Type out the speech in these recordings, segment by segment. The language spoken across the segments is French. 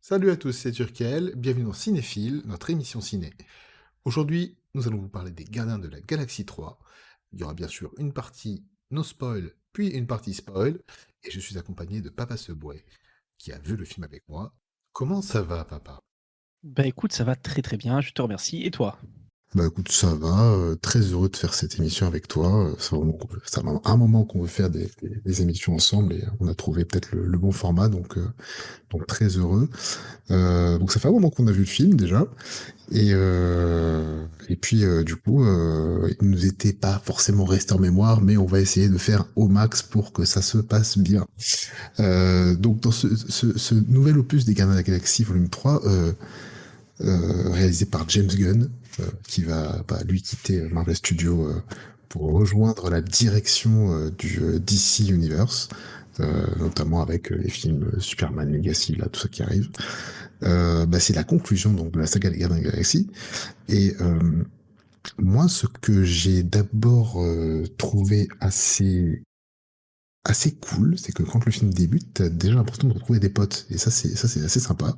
Salut à tous, c'est Turkel, bienvenue dans Cinéphile, notre émission ciné. Aujourd'hui, nous allons vous parler des Gardiens de la Galaxie 3. Il y aura bien sûr une partie no spoil, puis une partie spoil, et je suis accompagné de Papa Seboué, qui a vu le film avec moi. Comment ça va, papa? Bah écoute, ça va très très bien, je te remercie. Et toi? Bah écoute, ça va, très heureux de faire cette émission avec toi. Ça fait un moment qu'on veut faire des émissions ensemble et on a trouvé peut-être le bon format, donc très heureux. Donc ça fait un moment qu'on a vu le film déjà. Et puis du coup, il nous était pas forcément resté en mémoire, mais on va essayer de faire au max pour que ça se passe bien. Donc dans ce nouvel opus des Gardiens de la Galaxie volume 3, réalisé par James Gunn, qui va lui quitter Marvel Studios pour rejoindre la direction du DC Universe, notamment avec les films Superman Legacy, là, tout ça qui arrive. C'est la conclusion donc de la saga des Gardiens de la Galaxie. Et moi, ce que j'ai d'abord trouvé assez cool, c'est que quand le film débute, t'as déjà l'impression de retrouver des potes. Et ça, c'est assez sympa.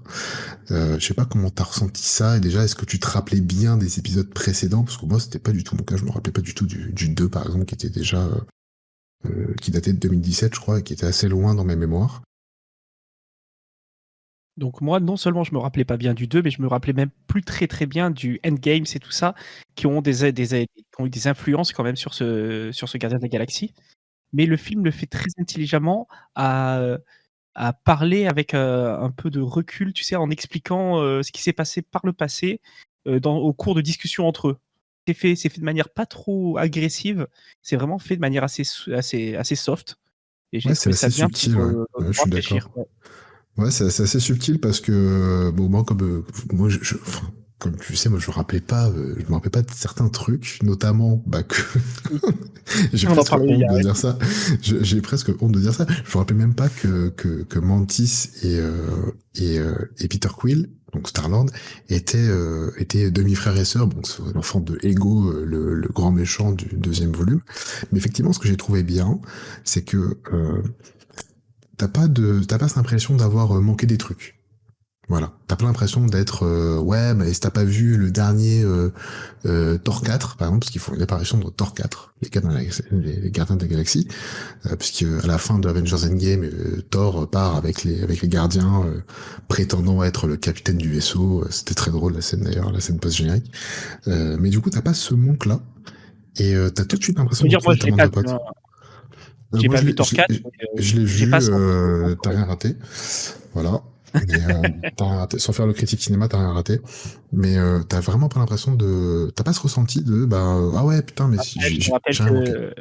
Je sais pas comment t'as ressenti ça. Et déjà, est-ce que tu te rappelais bien des épisodes précédents? Parce que moi, c'était pas du tout mon cas. Je me rappelais pas du tout du 2, par exemple, qui était déjà, qui datait de 2017, je crois, et qui était assez loin dans mes mémoires. Donc moi, non seulement je me rappelais pas bien du 2, mais je me rappelais même plus très très bien du Endgame et tout ça, qui ont qui ont eu des influences quand même sur ce Gardien de la Galaxie. Mais le film le fait très intelligemment à parler avec un peu de recul, tu sais, en expliquant ce qui s'est passé par le passé au cours de discussions entre eux. C'est fait de manière pas trop agressive, c'est vraiment fait de manière assez soft. Et j'ai Ouais, c'est trouvé ça assez bien subtil, ouais. Ouais, je pour suis réfléchir. d'accord. Ouais. Ouais, c'est assez subtil parce que bon, moi comme moi enfin, comme tu sais, moi je me rappelais pas de certains trucs, notamment que Oui, j'ai on en presque parlait honte hier. de Ouais. dire ça. J'ai presque honte de dire ça. Je me rappelais même pas que Mantis et Peter Quill, donc Star-Lord, étaient demi-frères et sœurs, donc c'est l'enfant de Ego, le grand méchant du deuxième volume. Mais effectivement, ce que j'ai trouvé bien, c'est que t'as pas cette impression d'avoir manqué des trucs. Voilà. T'as pas l'impression d'être ouais, mais si t'as pas vu le dernier Thor 4, par exemple, parce qu'ils font une apparition dans Thor 4, les Gardiens de la Galaxie, puisque à la fin de Avengers Endgame, Thor part avec les gardiens, prétendant être le capitaine du vaisseau. C'était très drôle la scène d'ailleurs, la scène post-générique. Mais du coup, t'as pas ce manque-là, et t'as tout de suite l'impression Faut de dire, moi retrouver je ta l'ai bande pas de vu, potes. hein. J'ai Moi, pas vu Thor 4, mais je l'ai j'ai pas vu, senti ce t'as manque-là. rien raté. Voilà. Mais t'as rien raté. Sans faire le critique cinéma, t'as rien raté. Mais t'as vraiment pas l'impression de... T'as pas ce ressenti de... ah ouais, putain, mais Après, je me rappelle j'ai rien manqué.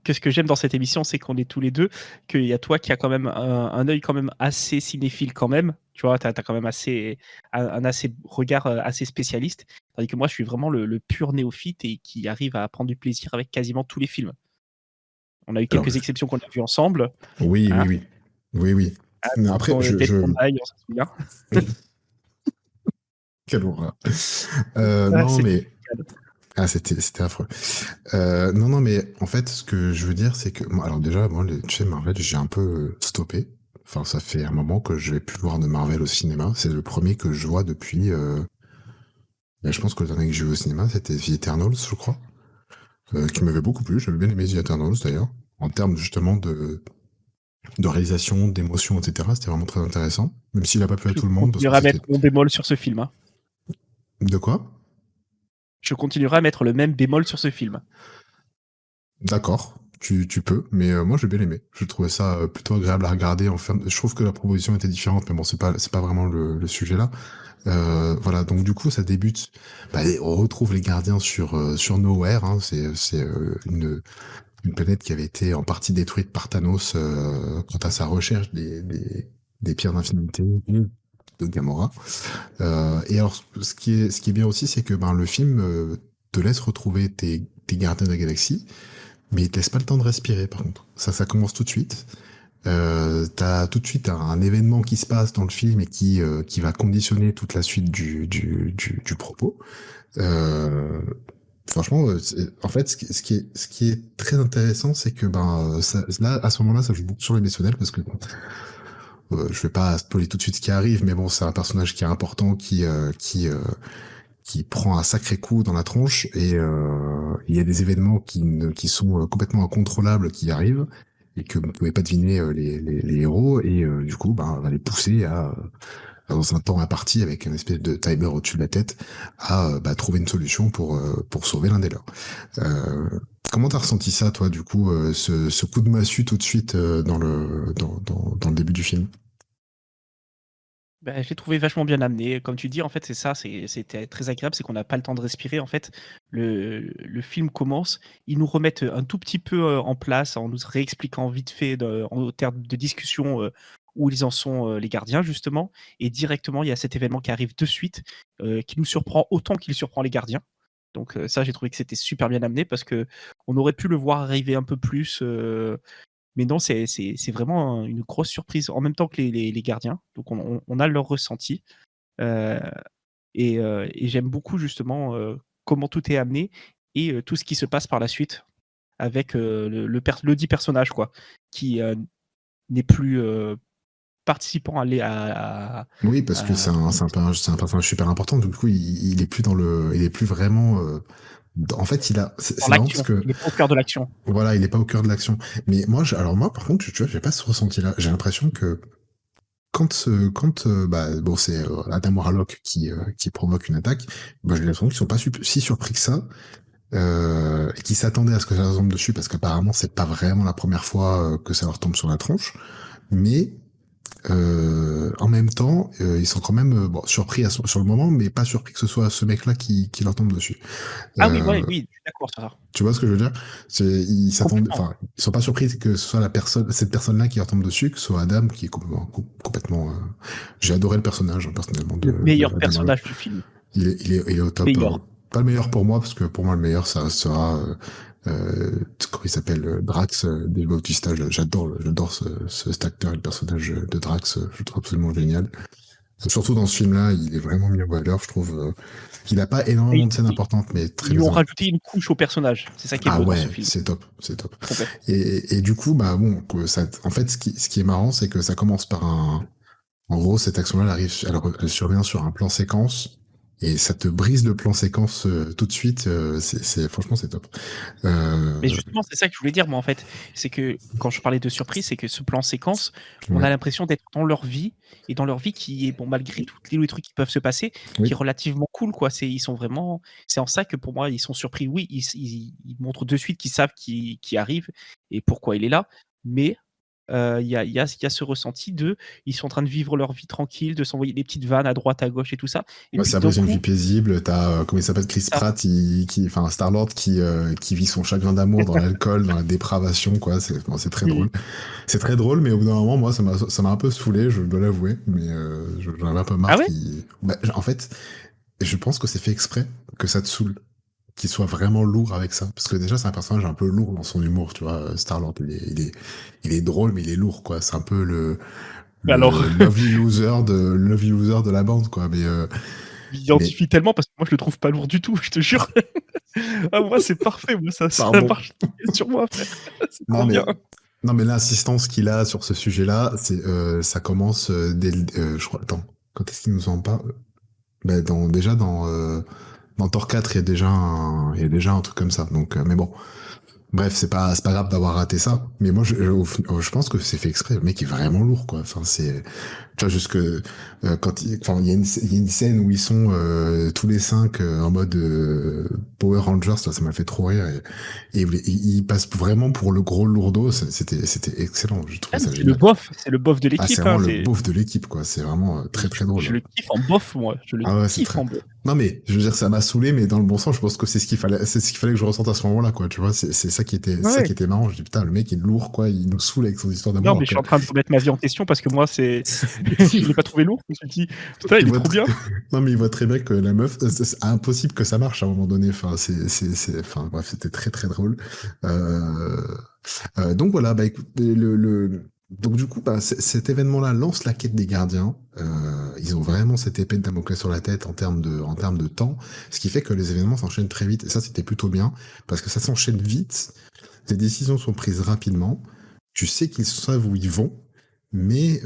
que ce que j'aime dans cette émission, c'est qu'on est tous les 2, qu'il y a toi qui a quand même un œil quand même assez cinéphile quand même. Tu vois, tu as quand même un assez regard assez spécialiste. Tandis que moi, je suis vraiment le pur néophyte et qui arrive à prendre du plaisir avec quasiment tous les films. On a eu Alors, quelques exceptions qu'on a vues ensemble, oui, oui, hein. oui. Oui, oui. Ah, Mais après, dont Dead Standby, on s'en souvient. Quelle horreur. Ah, Non, c'était mais... Ah, c'était affreux. Non, non, mais en fait, ce que je veux dire, c'est que... Moi, alors déjà, moi, tu sais, Marvel, j'ai un peu stoppé. Enfin, ça fait un moment que je vais plus voir de Marvel au cinéma. C'est le premier que je vois depuis... Et je pense que le dernier que j'ai vu au cinéma, c'était The Eternals, je crois, qui m'avait beaucoup plu. J'avais bien aimé The Eternals, d'ailleurs. En termes, justement, de réalisation, d'émotion, etc. C'était vraiment très intéressant. Même s'il a pas plu à Je tout le monde, parce que continuerai à c'était... mettre mon bémol sur ce film, hein. De quoi? Je continuerai à mettre le même bémol sur ce film. D'accord, tu peux, mais moi j'ai bien aimé. Je trouvais ça plutôt agréable à regarder. Enfin, je trouve que la proposition était différente, mais bon, c'est pas vraiment le sujet là. Voilà, donc du coup ça débute. On retrouve les gardiens sur Nowhere. Hein, c'est une planète qui avait été en partie détruite par Thanos quant à sa recherche des pierres d'infinité de Gamora. Et alors ce qui est bien aussi, c'est que le film te laisse retrouver tes gardiens de la galaxie, mais il te laisse pas le temps de respirer, par contre. Ça commence tout de suite. T'as tout de suite un événement qui se passe dans le film et qui va conditionner toute la suite du propos. Euh, Franchement, en fait, ce qui est très intéressant, c'est que là, à ce moment-là, ça joue beaucoup sur l'émotionnel parce que je vais pas spoiler tout de suite ce qui arrive, mais bon, c'est un personnage qui est important, qui prend un sacré coup dans la tronche et il y a des événements qui sont complètement incontrôlables qui arrivent et que vous ne pouvez pas deviner les héros et du coup, on va les pousser à dans un temps imparti avec une espèce de timer au-dessus de la tête à trouver une solution pour sauver l'un des leurs. Euh, Comment t'as ressenti ça, toi, du coup, ce coup de massue tout de suite dans le début du film? Bah, je l'ai trouvé vachement bien amené. Comme tu dis, en fait, c'est ça, c'était très agréable, c'est qu'on n'a pas le temps de respirer. En fait, le film commence, ils nous remettent un tout petit peu en place en nous réexpliquant vite fait en termes de discussion où ils en sont, les gardiens, justement. Et directement, il y a cet événement qui arrive de suite, qui nous surprend autant qu'il surprend les gardiens. Donc, ça, j'ai trouvé que c'était super bien amené parce que on aurait pu le voir arriver un peu plus. Mais non, c'est vraiment une grosse surprise en même temps que les gardiens. Donc on a leur ressenti. Heu et j'aime beaucoup justement, comment tout est amené et tout ce qui se passe par la suite avec, le dit personnage quoi, qui, n'est plus, participant Oui, parce que à c'est un personnage super important. Du coup, il est plus il est plus vraiment. En fait, dans c'est marrant parce l'action. que Il est pas au cœur de l'action. voilà, il est pas au cœur de l'action. Mais alors moi, par contre, tu vois, j'ai pas ce ressenti-là. J'ai l'impression que c'est Adam Warlock qui provoque une attaque. J'ai l'impression qu'ils sont pas si surpris que ça, et qu'ils s'attendaient à ce que ça leur tombe dessus, parce qu'apparemment, c'est pas vraiment la première fois que ça leur tombe sur la tronche. Mais en même temps, ils sont quand même surpris sur le moment, mais pas surpris que ce soit ce mec-là qui leur tombe dessus. Ah oui, Euh, ouais, oui, je suis d'accord sur ça. Tu vois ce que je veux dire? Ils s'attendent, Complètement. enfin, ils sont pas surpris que ce soit cette personne-là qui leur tombe dessus, que ce soit Adam qui est complètement. J'ai adoré le personnage personnellement Le de meilleur Adam Warlock. personnage du film. Il est au top. Meilleur. Pas le meilleur pour moi parce que pour moi le meilleur ça restera. Comment il s'appelle, Drax, Dave Bautista. J'adore cet acteur et le personnage de Drax. Je le trouve absolument génial. Surtout dans ce film-là, il est vraiment mis en valeur, je trouve. Il a pas Et énormément de scènes importantes, mais ils très lui ont bien. rajouté une couche au personnage. C'est ça qui est Ah beau dans ce ouais, film. c'est top, c'est top. Complètement. Et du coup, en fait, ce qui est marrant, c'est que ça commence par en gros, cette action-là, elle survient sur un plan séquence, et ça te brise le plan séquence tout de suite. Franchement, c'est top. Mais Euh, justement, c'est ça que je voulais dire moi en fait. C'est que quand je parlais de surprise, c'est que ce plan séquence, on ouais. a l'impression d'être dans leur vie et dans leur vie qui est bon malgré tous les trucs qui peuvent se passer, qui est Oui. relativement cool quoi. Ils sont vraiment c'est en ça que pour moi ils sont surpris. Oui, ils montrent de suite qu'ils savent qui arrive et pourquoi il est là, mais il y a ce ressenti ils sont en train de vivre leur vie tranquille, de s'envoyer des petites vannes à droite, à gauche et tout ça et Ouais, puis c'est d'un après une vie coup paisible. T'as, comment il s'appelle, Chris ça Pratt, enfin Star-Lord qui vit son chagrin d'amour dans l'alcool, dans la dépravation, quoi. C'est très drôle. oui. C'est très drôle, mais au bout d'un moment, moi, ça m'a un peu saoulé, je dois l'avouer. Mais j'en avais un peu Ah marre ouais? en fait, je pense que c'est fait exprès que ça te saoule, qu'il soit vraiment lourd avec ça. Parce que déjà, c'est un personnage un peu lourd dans son humour, tu vois. Star-Lord, il est drôle, mais il est lourd, quoi. C'est un peu Alors le lovely loser de la bande, quoi. Mais m'identifie tellement parce que moi je le trouve pas lourd du tout, je te jure. Ah moi c'est parfait, moi ça pardon. marche nickel sur moi frère. C'est Non, trop bien. mais Non, mais l'insistance qu'il a sur ce sujet-là, ça commence je crois, attends, quand est-ce qu'il nous en parle? Déjà dans Thor 4, il y a déjà un truc comme ça. Donc, mais bon, bref, c'est pas grave d'avoir raté ça. Mais moi, je pense que c'est fait exprès. Le mec est vraiment lourd, quoi. Enfin, tu vois, jusque enfin, il y a une scène où ils sont tous les cinq en mode Power Rangers. Ça m'a fait trop rire. Et ils passent vraiment pour le gros lourdeau. C'était excellent. Je Ah trouvais mais ça génial. c'est le bof de Ah, c'est l'équipe, vraiment hein, le beauf de l'équipe, quoi. C'est vraiment très très drôle. je le kiffe en bof moi, je le Ah ouais, c'est kiffe très. en bof. Non mais, je veux dire, ça m'a saoulé, mais dans le bon sens, je pense que c'est ce qu'il fallait que je ressente à ce moment-là, quoi. Tu vois, c'est ça qui Ouais. était marrant. Je dis putain, le mec est lourd, quoi. Il nous saoule avec son histoire Non d'amour. mais je suis en train de remettre ma vie en question parce que moi je l'ai pas trouvé lourd, je me suis dit: «Putain il Il est voit trop bien». non mais il voit très bien que la meuf, c'est impossible que ça marche à un moment donné. Enfin, enfin bref, c'était très très drôle. Euh... donc voilà, bah écoute, Donc du coup, bah, cet événement-là lance la quête des gardiens. Ils ont vraiment cette épée de Damoclès sur la tête en termes de temps, ce qui fait que les événements s'enchaînent très vite. Et ça, c'était plutôt bien, parce que ça s'enchaîne vite, les décisions sont prises rapidement, tu sais qu'ils savent où ils vont, mais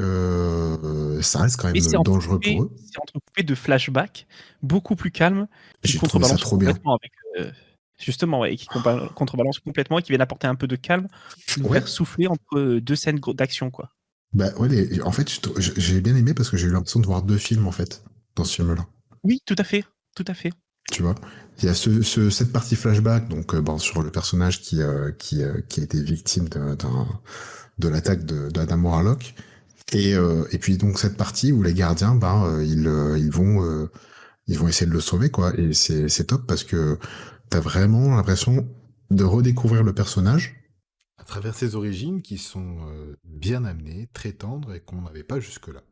ça reste quand Mais même dangereux pour eux. c'est entrecoupé de flashbacks beaucoup plus calmes qui J'ai trouvé ça contrebalancent trop bien. complètement avec, justement, ouais, et qui contrebalancent complètement et qui viennent apporter un peu de calme pour nous Ouais, faire souffler entre, 2 scènes d'action, quoi. bah ouais, en fait, j'ai bien aimé parce que j'ai eu l'impression de voir deux films en fait dans ce film-là. Oui, tout à fait, tout à fait. Tu vois, il y a cette partie flashback donc bon, sur le personnage qui a été victime de l'attaque d'Adam Warlock et puis donc cette partie où les gardiens ils vont essayer de le sauver quoi et c'est top parce que t'as vraiment l'impression de redécouvrir le personnage à travers ses origines qui sont bien amenées, très tendres et qu'on n'avait pas jusque-là.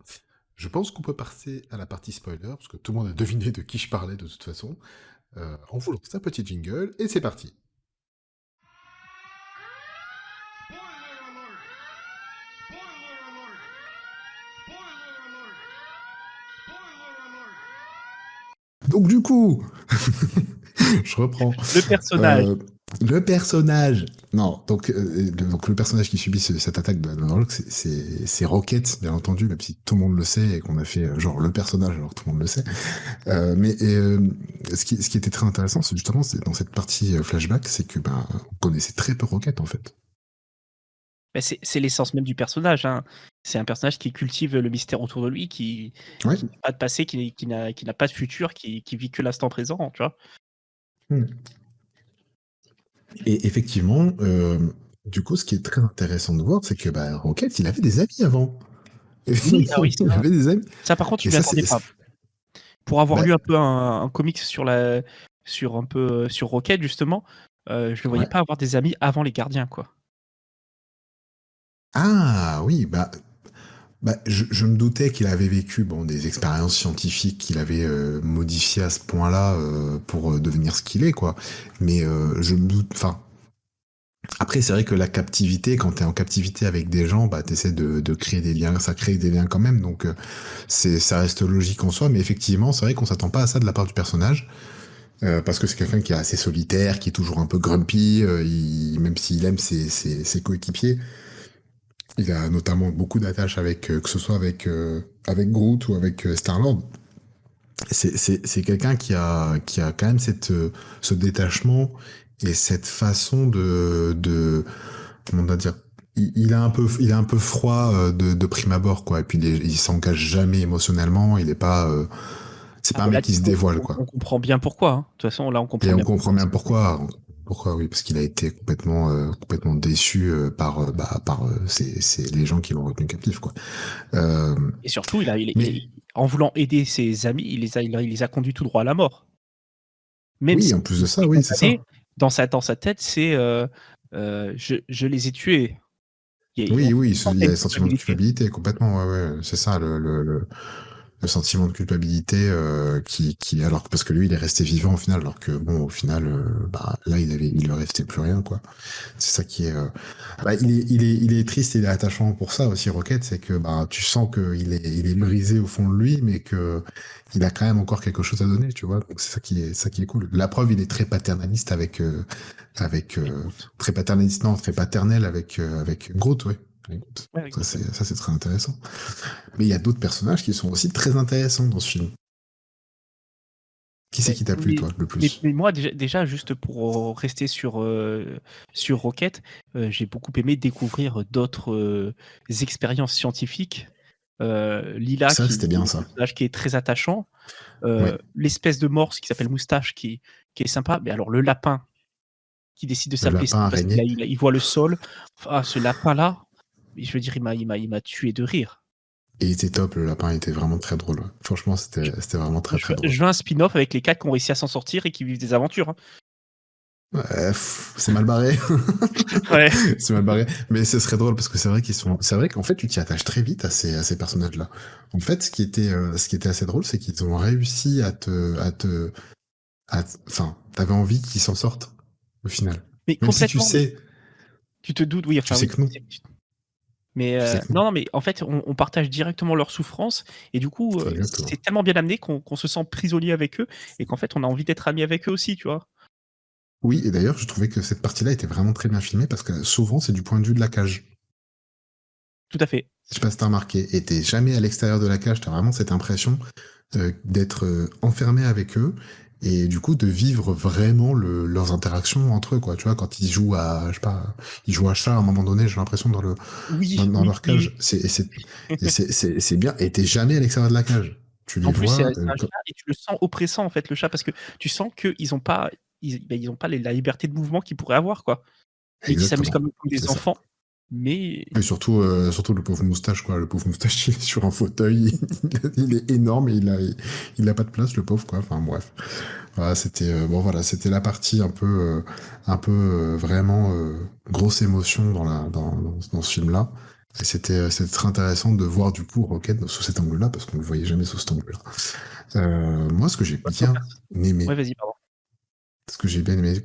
Je pense qu'on peut passer à la partie spoiler, parce que tout le monde a deviné de qui je parlais de toute façon. On vous lance un petit jingle, et c'est parti. Donc du coup, je reprends. Le personnage. Euh, le personnage. Non, donc le personnage qui subit cette attaque de Warlock, c'est Rocket, bien entendu, même si tout le monde le sait et qu'on a fait genre le personnage, alors tout le monde le sait. Ce qui était très intéressant, c'est justement dans cette partie flashback, c'est que on connaissait très peu Rocket en fait. Bah, c'est l'essence même du personnage, hein. C'est un personnage qui cultive le mystère autour de lui, Ouais. qui n'a pas de passé, qui n'a pas de futur, qui vit que l'instant présent, tu vois? Hmm. Et effectivement, du coup, ce qui est très intéressant de voir, c'est que Rocket, il avait des amis avant. Oui, ah oui, Il ça avait des amis. ça par contre, je Et m'y ça, attendais pas. Pour avoir bah, lu un peu un comics sur un peu, sur Rocket justement, je le voyais ouais. pas avoir des amis avant les gardiens, quoi. Ah oui, je me doutais qu'il avait vécu des expériences scientifiques qu'il avait modifiées à ce point-là pour devenir ce qu'il est, quoi. Mais je me doute, enfin, après, c'est vrai que la captivité, quand t'es en captivité avec des gens, t'essaies de créer des liens, ça crée des liens quand même, donc ça reste logique en soi, mais effectivement, c'est vrai qu'on s'attend pas à ça de la part du personnage, parce que c'est quelqu'un qui est assez solitaire, qui est toujours un peu grumpy, même s'il aime ses coéquipiers, il a notamment beaucoup d'attaches avec, que ce soit avec Groot ou avec Star-Lord. C'est quelqu'un qui a quand même ce détachement et cette façon comment on va dire, il est un peu froid de prime abord, quoi. Et puis il s'engage jamais émotionnellement. Il est pas, c'est Ah pas un bah mec là, qui du se coup, dévoile, quoi. on comprend bien pourquoi, hein. De toute façon, là, on comprend Et on bien comprend pourquoi. bien pourquoi. Pourquoi, oui, parce qu'il a été complètement déçu par les gens qui l'ont retenu captif, quoi. Euh, Et surtout, il mais est en voulant aider ses amis, il les a conduits tout droit à la mort. Même oui, si en plus il de était ça, oui, c'est ça. condamné, dans sa tête, c'est, je les ai tués. On Oui, oui, sent il qu'il y y a a le une sentiment de culpabilité. culpabilité, complètement, ouais, c'est ça, le sentiment de culpabilité alors parce que lui, il est resté vivant au final, alors que bon, au final, là, il lui restait plus rien, quoi. C'est ça qui est, il est triste et il est attachant pour ça aussi, Rocket, c'est que tu sens il est brisé au fond de lui, mais que il a quand même encore quelque chose à donner, tu vois. Donc c'est ça qui est cool. La preuve, il est très paternaliste avec Écoute, très paternaliste, non, très paternel avec Groot, ouais. Avec Groot. ouais, écoute, ouais. Ça c'est très intéressant. Mais il y a d'autres personnages qui sont aussi très intéressants dans ce film. Qui c'est qui t'a plu, toi, le plus? Mais moi, déjà, juste pour rester sur Rocket, j'ai beaucoup aimé découvrir d'autres expériences scientifiques. Lila, Ça, c'était qui est bien un ça. personnage qui est très attachant. Ouais. L'espèce de morse qui s'appelle Moustache, qui est sympa. Mais alors, le lapin qui décide de Le s'appeler lapin ça parce araignée. il voit le sol. Ah, ce lapin-là, je veux dire, il m'a tué de rire. Et il était top, le lapin était vraiment très drôle. Ouais. Franchement, c'était vraiment très très drôle. Je veux un spin-off avec les 4 qui ont réussi à s'en sortir et qui vivent des aventures, hein. Ouais, c'est mal barré. Ouais. C'est mal barré. Mais ce serait drôle parce que c'est vrai qu'en fait, tu t'y attaches très vite à ces personnages-là. En fait, ce qui était assez drôle, c'est qu'ils ont réussi enfin, t'avais envie qu'ils s'en sortent, au final. Mais Même si tu complètement, mais sais, tu te doutes, oui, tu enfin sais oui, que non. Mais Tu sais que non. non, non, mais en fait, on partage directement leurs souffrances et du coup, Exactement. c'est tellement bien amené qu'on se sent prisonnier avec eux et qu'en fait, on a envie d'être amis avec eux aussi, tu vois? Oui, et d'ailleurs, je trouvais que cette partie-là était vraiment très bien filmée parce que souvent, c'est du point de vue de la cage. Tout à fait. Je sais pas si t'as remarqué. Et t'es jamais à l'extérieur de la cage, t'as vraiment cette impression d'être enfermé avec eux et du coup de vivre vraiment leurs interactions entre eux, quoi. Tu vois, quand ils jouent à, je sais pas, ils jouent à chat à un moment donné, j'ai l'impression Oui, dans oui, leur oui, cage, c'est bien. Et t'es jamais à l'extérieur de la cage. Tu les En plus, c'est vois, un chat et tu le sens oppressant, en fait, le chat, parce que tu sens qu'ils ont pas ils ont pas la liberté de mouvement qu'ils pourraient avoir, quoi. Et qu'ils s'amusent exactement, quand même comme c'est des ça. enfants, mais Et surtout, surtout le pauvre moustache, quoi. Le pauvre moustache, il est sur un fauteuil, il est énorme et il a pas de place, le pauvre, quoi. Enfin, bref. Voilà, c'était, bon, voilà, c'était la partie vraiment, grosse émotion dans ce film-là. Et c'était très intéressant de voir, du coup, Rocket sous cet angle-là, parce qu'on le voyait jamais sous cet angle-là. Moi, ce que j'ai moi, je trouve bien ouais, aimé, vas-y, pardon. ce que j'ai bien aimé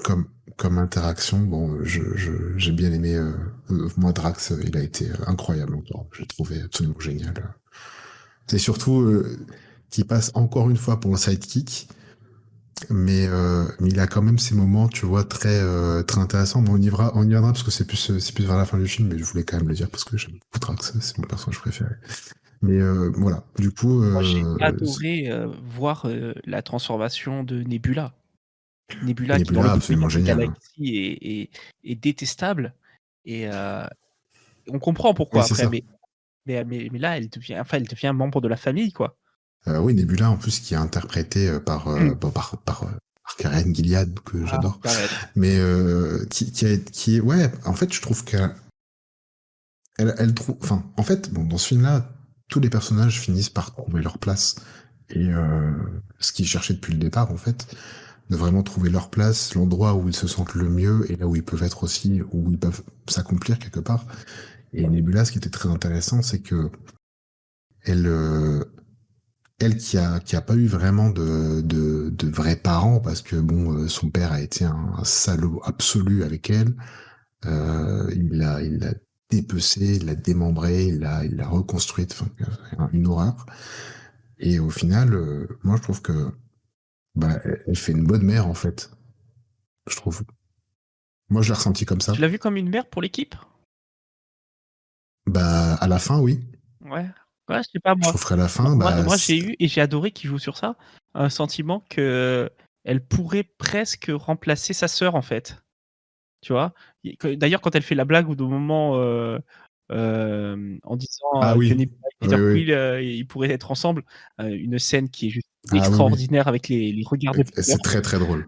comme, comme interaction, bon, j'ai bien aimé, moi, Drax, il a été incroyable encore. J'ai trouvé absolument génial. Et surtout, qu'il passe encore une fois pour le sidekick, mais il a quand même ces moments, tu vois, très intéressants. Mais on y viendra parce que c'est plus vers la fin du film, mais je voulais quand même le dire parce que j'aime beaucoup Drax, c'est mon personnage préféré. Mais voilà, du coup, Moi, j'ai adoré, voir, la transformation de Nebula. Nebula qui, dans le Nebula, premier absolument Gardiens de la génial, hein. Galaxie est détestable et on comprend Oui, pourquoi c'est après, ça. mais là, elle devient un membre de la famille, quoi. Oui, Nebula, en plus, qui est interprété Mmh. par Karen Gilliad, que Ah, j'adore. Karen. Mais qui est, ouais, en fait, je trouve qu'elle elle trouve, enfin, en fait, bon, dans ce film-là, tous les personnages finissent par trouver leur place. Et ce qu'ils cherchaient depuis le départ, en fait, de vraiment trouver leur place, l'endroit où ils se sentent le mieux et là où ils peuvent être aussi, où ils peuvent s'accomplir quelque part. Et Nebula, ce qui était très intéressant, c'est que elle, elle qui a pas eu vraiment de vrais parents, parce que bon, son père a été un salaud absolu avec elle. Il l'a dépecé, il l'a démembré, il l'a reconstruite, enfin, une horreur. Et au final, moi je trouve que bah, elle fait une bonne mère en fait, je trouve. Moi je l'ai ressenti comme Tu ça. l'as vu comme une mère pour l'équipe? Bah à la fin, oui. Ouais. Ouais, je sais pas Je moi. trouve qu'à la fin, bah Moi, j'ai eu et j'ai adoré qu'il joue sur ça, un sentiment qu'elle pourrait presque remplacer sa sœur, en fait. Tu vois? Et que d'ailleurs, quand elle fait la blague au moment, en disant, ah que oui, Nebula et oui, Peter oui. Quill, ils pourraient être ensemble, une scène qui est juste Ah oui, oui. extraordinaire avec les regards de Peter. C'est très très drôle.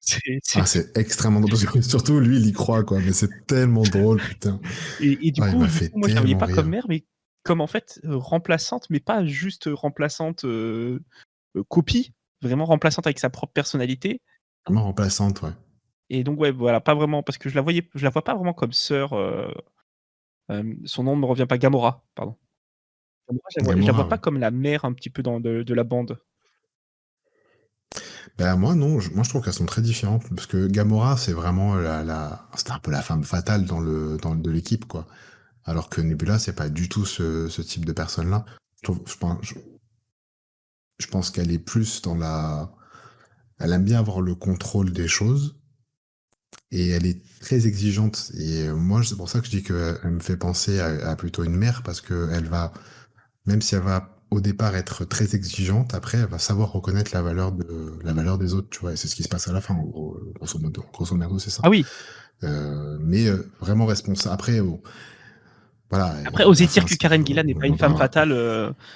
C'est Ah, c'est extrêmement drôle, parce que surtout lui, il y croit, quoi. Mais c'est tellement drôle, putain. et Ah, il m'a fait moi, je la voyais tellement pas comme rire. mère, mais comme, en fait, remplaçante, mais pas juste remplaçante, copie, vraiment remplaçante avec sa propre personnalité Vraiment remplaçante, ouais. et donc ouais, voilà, pas vraiment parce que je la vois pas vraiment comme sœur, son nom ne me revient pas, Gamora, pardon. Gamora, je la Gamora, vois pas ouais. comme la mère un petit peu de la bande. Bah, moi, non, moi, je trouve qu'elles sont très différentes, parce que Gamora, c'est vraiment c'était un peu la femme fatale de l'équipe, quoi. Alors que Nebula, c'est pas du tout ce type de personne-là. Je pense qu'elle est plus elle aime bien avoir le contrôle des choses, et elle est très exigeante. Et moi, c'est pour ça que je dis qu'elle me fait penser à plutôt une mère, parce que même si elle va au départ être très exigeante, après elle va savoir reconnaître la valeur des autres, tu vois. Et c'est ce qui se passe à la fin, en gros, grosso merdo, c'est ça. Ah oui, Mais vraiment responsable. Après, bon, voilà, après à oser la dire fin, que Karen Gillan n'est pas une femme fatale,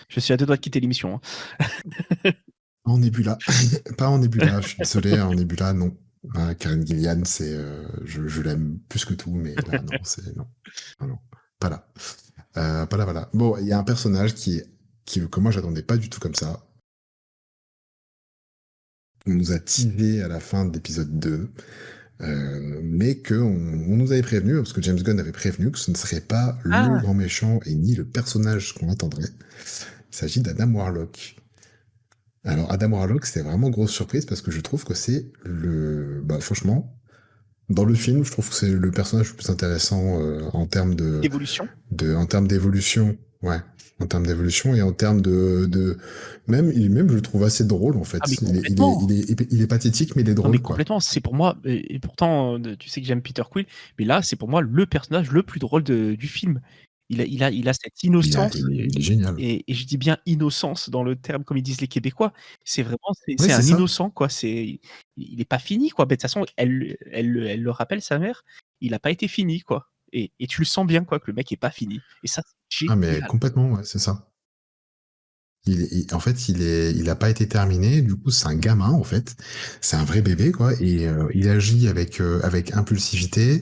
je suis à 2 doigts de quitter l'émission, hein. en Nebula, pas en Nebula. Je suis désolé, en Nebula, non. Karen Gillian, je l'aime plus que tout, mais là, non, non, non, non, pas là. Pas là, voilà. Bon, il y a un personnage que moi j'attendais pas du tout comme ça. On nous a teasé à la fin de l'épisode 2, mais on nous avait prévenu, parce que James Gunn avait prévenu que ce ne serait pas le Ah! grand méchant et ni le personnage qu'on attendrait. Il s'agit d'Adam Warlock. Alors Adam Warlock, c'était vraiment grosse surprise parce que je trouve que c'est franchement, Dans le film, je trouve que c'est le personnage le plus intéressant en termes D'évolution. en termes d'évolution. Ouais. En termes d'évolution et en termes même, je le trouve assez drôle, en Ah mais fait. complètement! Il est pathétique, mais il est Non mais drôle, quoi. complètement, c'est pour moi et pourtant, tu sais que j'aime Peter Quill, mais là, c'est pour moi le personnage le plus drôle du film. Il a cette innocence Il est génial. et je dis bien innocence dans le terme comme ils disent les Québécois. C'est vraiment Oui, c'est c'est un ça. innocent quoi, il est pas fini quoi. Beh, de toute façon, elle le rappelle sa mère, il a pas été fini quoi et tu le sens bien quoi que le mec est pas fini et ça, c'est Ah, mais génial. complètement, ouais, c'est ça. En fait, il a pas été terminé. Du coup, c'est un gamin, en fait. C'est un vrai bébé, quoi. Et il agit avec impulsivité.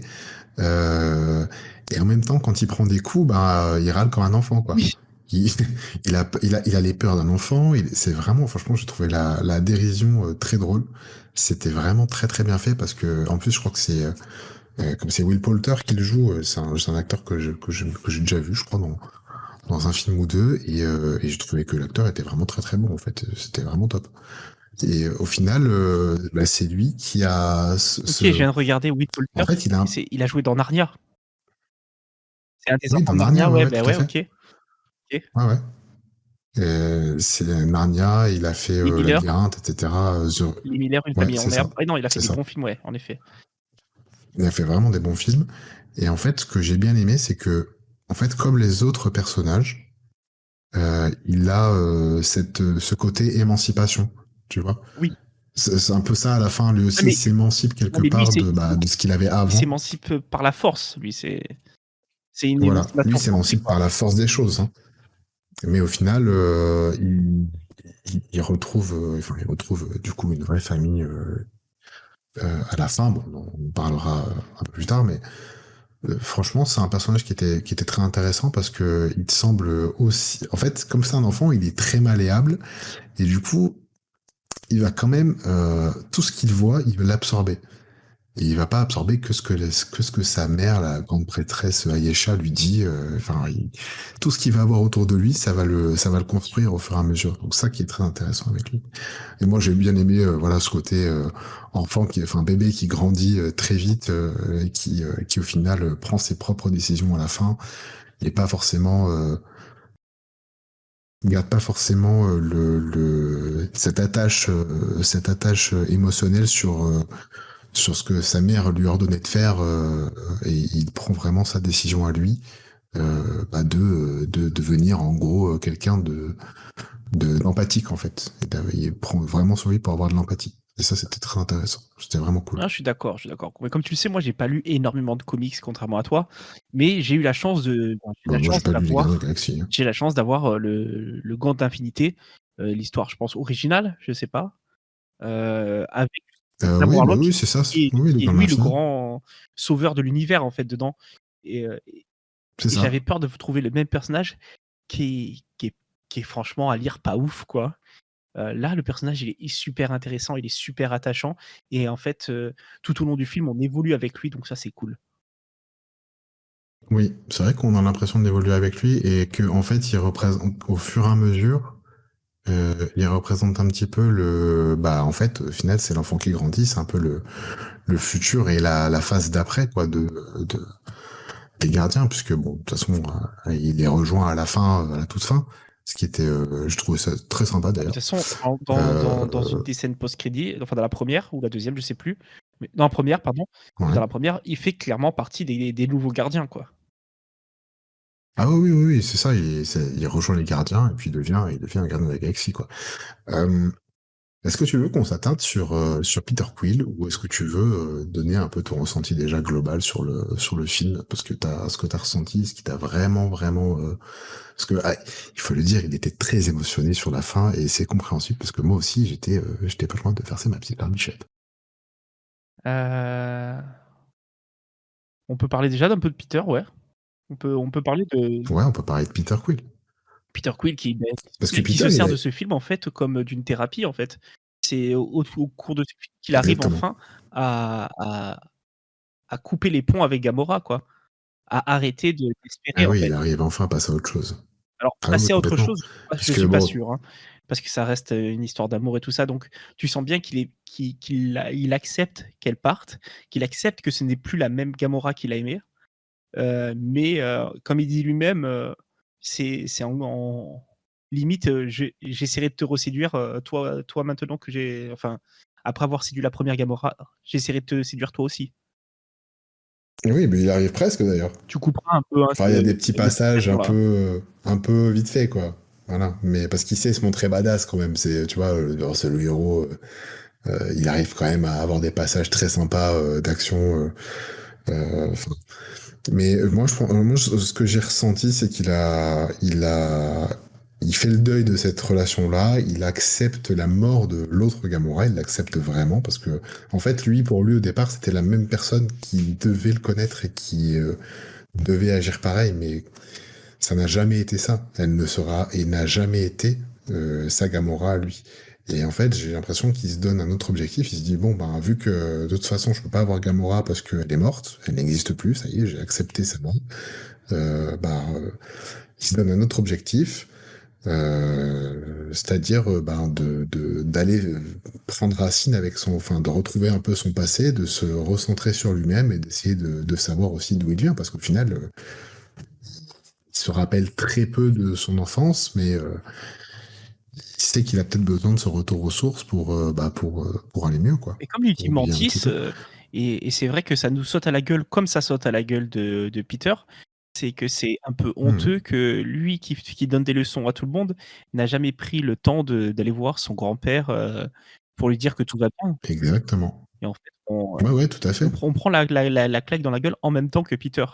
Euh, et en même temps, quand il prend des coups, bah, il râle comme un enfant, quoi. Oui. Il, il a les peurs d'un enfant. C'est vraiment, franchement, j'ai trouvé la dérision très drôle. C'était vraiment très très bien fait parce que, en plus, je crois que comme c'est Will Poulter qui le joue, c'est un acteur que j'ai déjà vu, je crois, dans un film ou deux, et j'ai trouvé que l'acteur était vraiment très très bon, en fait. C'était vraiment top. Et au final, bah, c'est lui qui a OK, je viens de regarder Will en Poulter, fait, il a joué dans Narnia. C'est un des oui, enfants dans de Narnia, Narnia, ouais, ouais, ouais, bah, tout à ouais, fait. OK, OK. Ouais, ouais. C'est Narnia, il a fait Lee Miller. Labyrinthe, etc. Lee Miller, Une Ouais, famille en c'est ça. herbe. Ouais, non, il a fait C'est des ça. bons films, ouais, en effet. Il a fait vraiment des bons films. Et en fait, ce que j'ai bien aimé, c'est que, en fait, comme les autres personnages, il a ce côté émancipation, tu vois. Oui. C'est un peu ça à la fin, lui Ouais, aussi, il mais s'émancipe non, quelque mais lui, part de ce qu'il avait il avant. s'émancipe, par la force, lui, c'est une Voilà, lui émancipation il forcée, s'émancipe quoi. par la force des choses, hein. Mais au final, il retrouve, il retrouve du coup une vraie famille à la fin. Bon, on en parlera un peu plus tard, mais franchement, c'est un personnage qui était très intéressant parce que il te semble aussi, en fait, comme c'est un enfant, il est très malléable et du coup, il va quand même tout ce qu'il voit, il va l'absorber. Et il va pas absorber que ce que sa mère, la grande prêtresse Ayesha, lui dit. Tout ce qu'il va avoir autour de lui, ça va le construire au fur et à mesure. Donc ça qui est très intéressant avec lui. Et moi j'ai bien aimé, voilà, ce côté bébé qui grandit très vite et qui au final prend ses propres décisions à la fin et pas forcément garde pas forcément cette attache émotionnelle sur ce que sa mère lui ordonnait de faire, et il prend vraiment sa décision à lui, de devenir en gros quelqu'un d'empathique, en fait. Il prend vraiment sur lui pour avoir de l'empathie. Et ça, c'était très intéressant. C'était vraiment cool. Ah, je suis d'accord, je suis d'accord. Mais comme tu le sais, moi, j'ai pas lu énormément de comics, contrairement à toi, mais j'ai eu la chance Bah, moi, j'ai pas lu Les Gardiens de la Galaxie, hein. le Gant d'Infinité, l'histoire, je pense, originale, je sais pas, avec Sam Oui, bah Warlock oui, c'est ça. Oui, Les qui est Gardiens de lui le l'Infini. grand sauveur de l'univers, en fait, dedans C'est et ça. j'avais peur de trouver le même personnage qui est franchement à lire pas ouf, quoi. Là, le personnage, il est super intéressant, il est super attachant et en fait, tout au long du film, on évolue avec lui, donc ça, c'est cool. Oui, c'est vrai qu'on a l'impression d'évoluer avec lui et que en fait, il représente au fur et à mesure. Il représente un petit peu en fait, au final, c'est l'enfant qui grandit, c'est un peu le futur et la phase d'après, quoi, de, des gardiens, puisque bon, de toute façon, il les rejoint à la fin, à la toute fin, ce qui était, je trouvais ça très sympa Ah mais de d'ailleurs. toute façon, dans une Euh, des scènes post-crédits, enfin dans la première ou la deuxième, je sais plus, mais dans la première, pardon, ouais. dans la première, il fait clairement partie des nouveaux gardiens, quoi. Ah oui, oui, oui, c'est ça, il rejoint les gardiens et puis il devient un gardien de la galaxie, quoi. Euh, Est-ce que tu veux qu'on s'attarde sur Peter Quill ou est-ce que tu veux donner un peu ton ressenti déjà global sur le film parce que ce que t'as ressenti, ce qui t'a vraiment vraiment parce que il faut le dire, il était très émotionné sur la fin et c'est compréhensible parce que moi aussi j'étais pas loin de verser ma petite larmichette. Heu, on peut parler déjà d'un peu de Peter, ouais. On peut parler de Ouais, on peut parler de Peter Quill Peter Quill parce que qui Peter se il sert a de ce film, en fait, comme d'une thérapie, en fait. C'est au cours de ce film qu'il arrive exactement. enfin à à à couper les ponts avec Gamora, quoi. À arrêter d'espérer, Ah en oui, fait. il arrive enfin à passer à autre chose. Alors Ah oui, passer à autre complètement. chose, je Puisque suis pas bon, sûr, hein. parce que ça reste une histoire d'amour et tout ça. Donc, tu sens bien qu'il accepte qu'elle parte, qu'il accepte que ce n'est plus la même Gamora qu'il a aimée. Mais comme il dit lui-même, c'est en limite, j'essaierai de te reséduire, toi maintenant que après avoir séduit la première Gamora, j'essaierai de te séduire toi aussi. Oui, mais il arrive presque d'ailleurs. Tu couperas un peu, hein, Enfin, il y a des petits cette passages situation-là. un peu vite fait, quoi. Voilà. Mais parce qu'il sait se montrer badass quand même. C'est, tu vois, c'est le héros. Il arrive quand même à avoir des passages très sympas d'action. Enfin, mais ce que j'ai ressenti, c'est il fait le deuil de cette relation-là. Il accepte la mort de l'autre Gamora. Il l'accepte vraiment parce que, en fait, pour lui, au départ, c'était la même personne qui devait le connaître et qui devait agir pareil. Mais ça n'a jamais été ça. Elle ne sera et n'a jamais été sa Gamora à lui. Et en fait, j'ai l'impression qu'il se donne un autre objectif. Il se dit, bon, ben, vu que de toute façon, je peux pas avoir Gamora parce qu'elle est morte, elle n'existe plus, ça y est, j'ai accepté sa mort. Il se donne un autre objectif, c'est-à-dire d'aller prendre racine avec de retrouver un peu son passé, de se recentrer sur lui-même et d'essayer de savoir aussi d'où il vient, parce qu'au final, il se rappelle très peu de son enfance, mais il sait qu'il a peut-être besoin de ce retour aux sources pour aller mieux, quoi. Et comme Pour l'ultime oublier un petit Mantis, peu. et c'est vrai que ça nous saute à la gueule comme ça saute à la gueule de Peter, c'est que c'est un peu Mhm. honteux que lui qui donne des leçons à tout le monde, n'a jamais pris le temps d'aller voir son grand-père, pour lui dire que tout va bien. Exactement. Et en fait, on, Ouais, ouais, tout à fait. on prend la claque dans la gueule en même temps que Peter.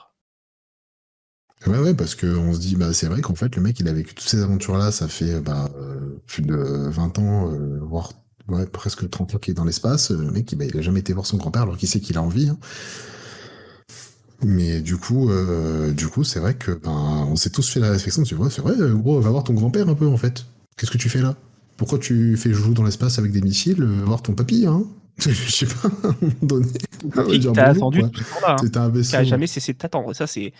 Ouais, ouais, parce que on se dit, bah, c'est vrai qu'en fait, le mec, il a vécu toutes ces aventures-là, ça fait plus de 20 ans, voire ouais, presque 30 ans qu'il est dans l'espace. Le mec, il a jamais été voir son grand-père alors qu'il sait qu'il a envie. Hein. Mais du coup, c'est vrai que on s'est tous fait la réflexion. Tu vois, c'est vrai, gros, va voir ton grand-père un peu en fait. Qu'est-ce que tu fais là? Pourquoi tu fais joujou dans l'espace avec des missiles? Va voir ton papy, hein? Je sais pas, à un moment donné. Ton On va papy qui dire t'a bonjour, attendu quoi. tout ce temps-là, hein, C'est un qui a vaisseau. jamais cessé de t'attendre. Ça, c'est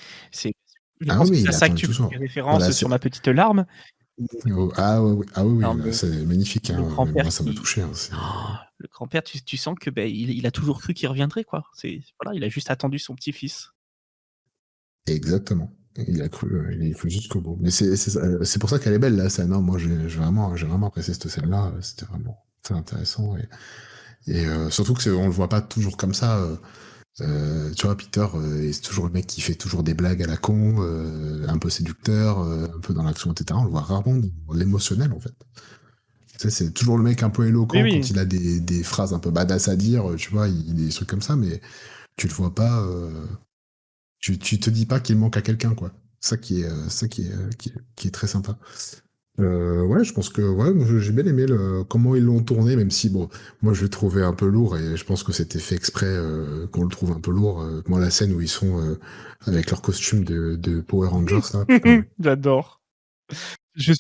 je Ah pense que oui, c'est à il a ça que attendu tu tout ça. fais référence Voilà, sur ma petite larme. oh, ah oui, Non, oui, c'est magnifique. le Hein. grand-père Moi, ça m'a qui touché. Hein. le grand-père, tu sens que, il a toujours cru qu'il reviendrait, quoi. Voilà, il a juste attendu son petit-fils. Exactement. Il a cru jusqu'au bout. Mais c'est pour ça qu'elle est belle, la scène. Hein. Moi, j'ai vraiment apprécié cette scène-là. C'était vraiment très intéressant. Surtout que on le voit pas toujours comme ça. Tu vois, Peter, c'est toujours le mec qui fait toujours des blagues à la con, un peu séducteur, un peu dans l'action, etc. On le voit rarement dans l'émotionnel, en fait. Tu sais, c'est toujours le mec un peu Oui, éloquent quand oui. il a des phrases un peu badass à dire, tu vois, des trucs comme ça, mais tu le vois pas, tu te dis pas qu'il manque à quelqu'un, quoi. Qui est très sympa. Ouais, je pense que ouais, moi, j'ai bien aimé comment ils l'ont tourné, même si bon, moi je l'ai trouvé un peu lourd et je pense que c'était fait exprès qu'on le trouve un peu lourd. Moi, la scène où ils sont avec leur costume de Power Rangers, là, putain, mais J'adore. non Je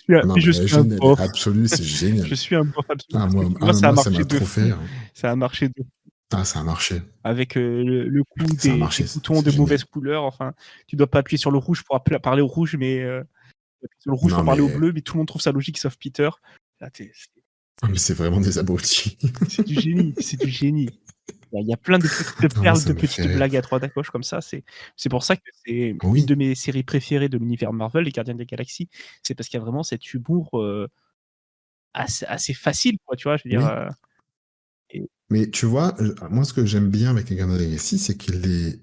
mais suis un génial, bof. absolu, c'est génial. Je suis un bof absolu Ah parce que moi, moi, ça a ça marché m'a de trop fait fou. rire. Hein. Ça a marché de Ah, ça a marché, avec, le coup ça a des marché, boutons c'est de génial. mauvaise couleur. Enfin, tu dois pas appuyer sur le rouge pour parler au rouge, mais appuyer sur le rouge Non pour parler au mais, bleu, mais tout le monde trouve ça logique sauf Peter. Là, mais c'est vraiment des abrutis. c'est du génie, c'est du génie. Il y a plein de petites Non, moi, perles, ça de me fait petites rire. blagues à droite à gauche comme ça. C'est pour ça que c'est une Oui, de mes séries préférées de l'univers Marvel, Les Gardiens des Galaxies. C'est parce qu'il y a vraiment cet humour, assez facile, quoi, tu vois? Je veux dire, oui. et Mais tu vois, moi, ce que j'aime bien avec les Gardiens de la Galaxie, c'est qu'il est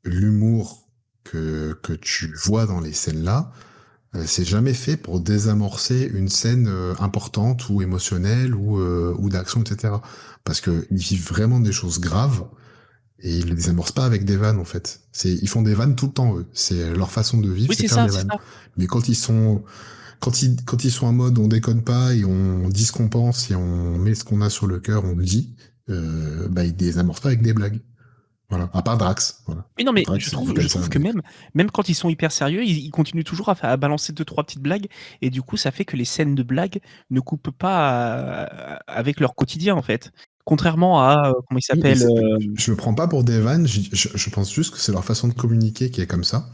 l'humour que tu vois dans les scènes-là, c'est jamais fait pour désamorcer une scène importante ou émotionnelle ou d'action, etc. Parce qu'ils vivent vraiment des choses graves et ils les désamorcent pas avec des vannes, en fait. Ils font des vannes tout le temps, eux. C'est leur façon de vivre, oui, c'est faire des c'est vannes. ça. Mais quand ils sont en mode on déconne pas et on dit ce qu'on pense et on met ce qu'on a sur le cœur, on le dit, ils désamorcent pas avec des blagues. Voilà. À part Drax. Voilà. Oui, non, mais Drax, il est je comme ça, trouve que mais. même quand ils sont hyper sérieux, ils continuent toujours à balancer deux trois petites blagues et du coup, ça fait que les scènes de blagues ne coupent pas, avec leur quotidien, en fait. Contrairement à, comment il Oui, mais s'appelle, je le prends pas pour des vannes, je pense juste que c'est leur façon de communiquer qui est comme ça.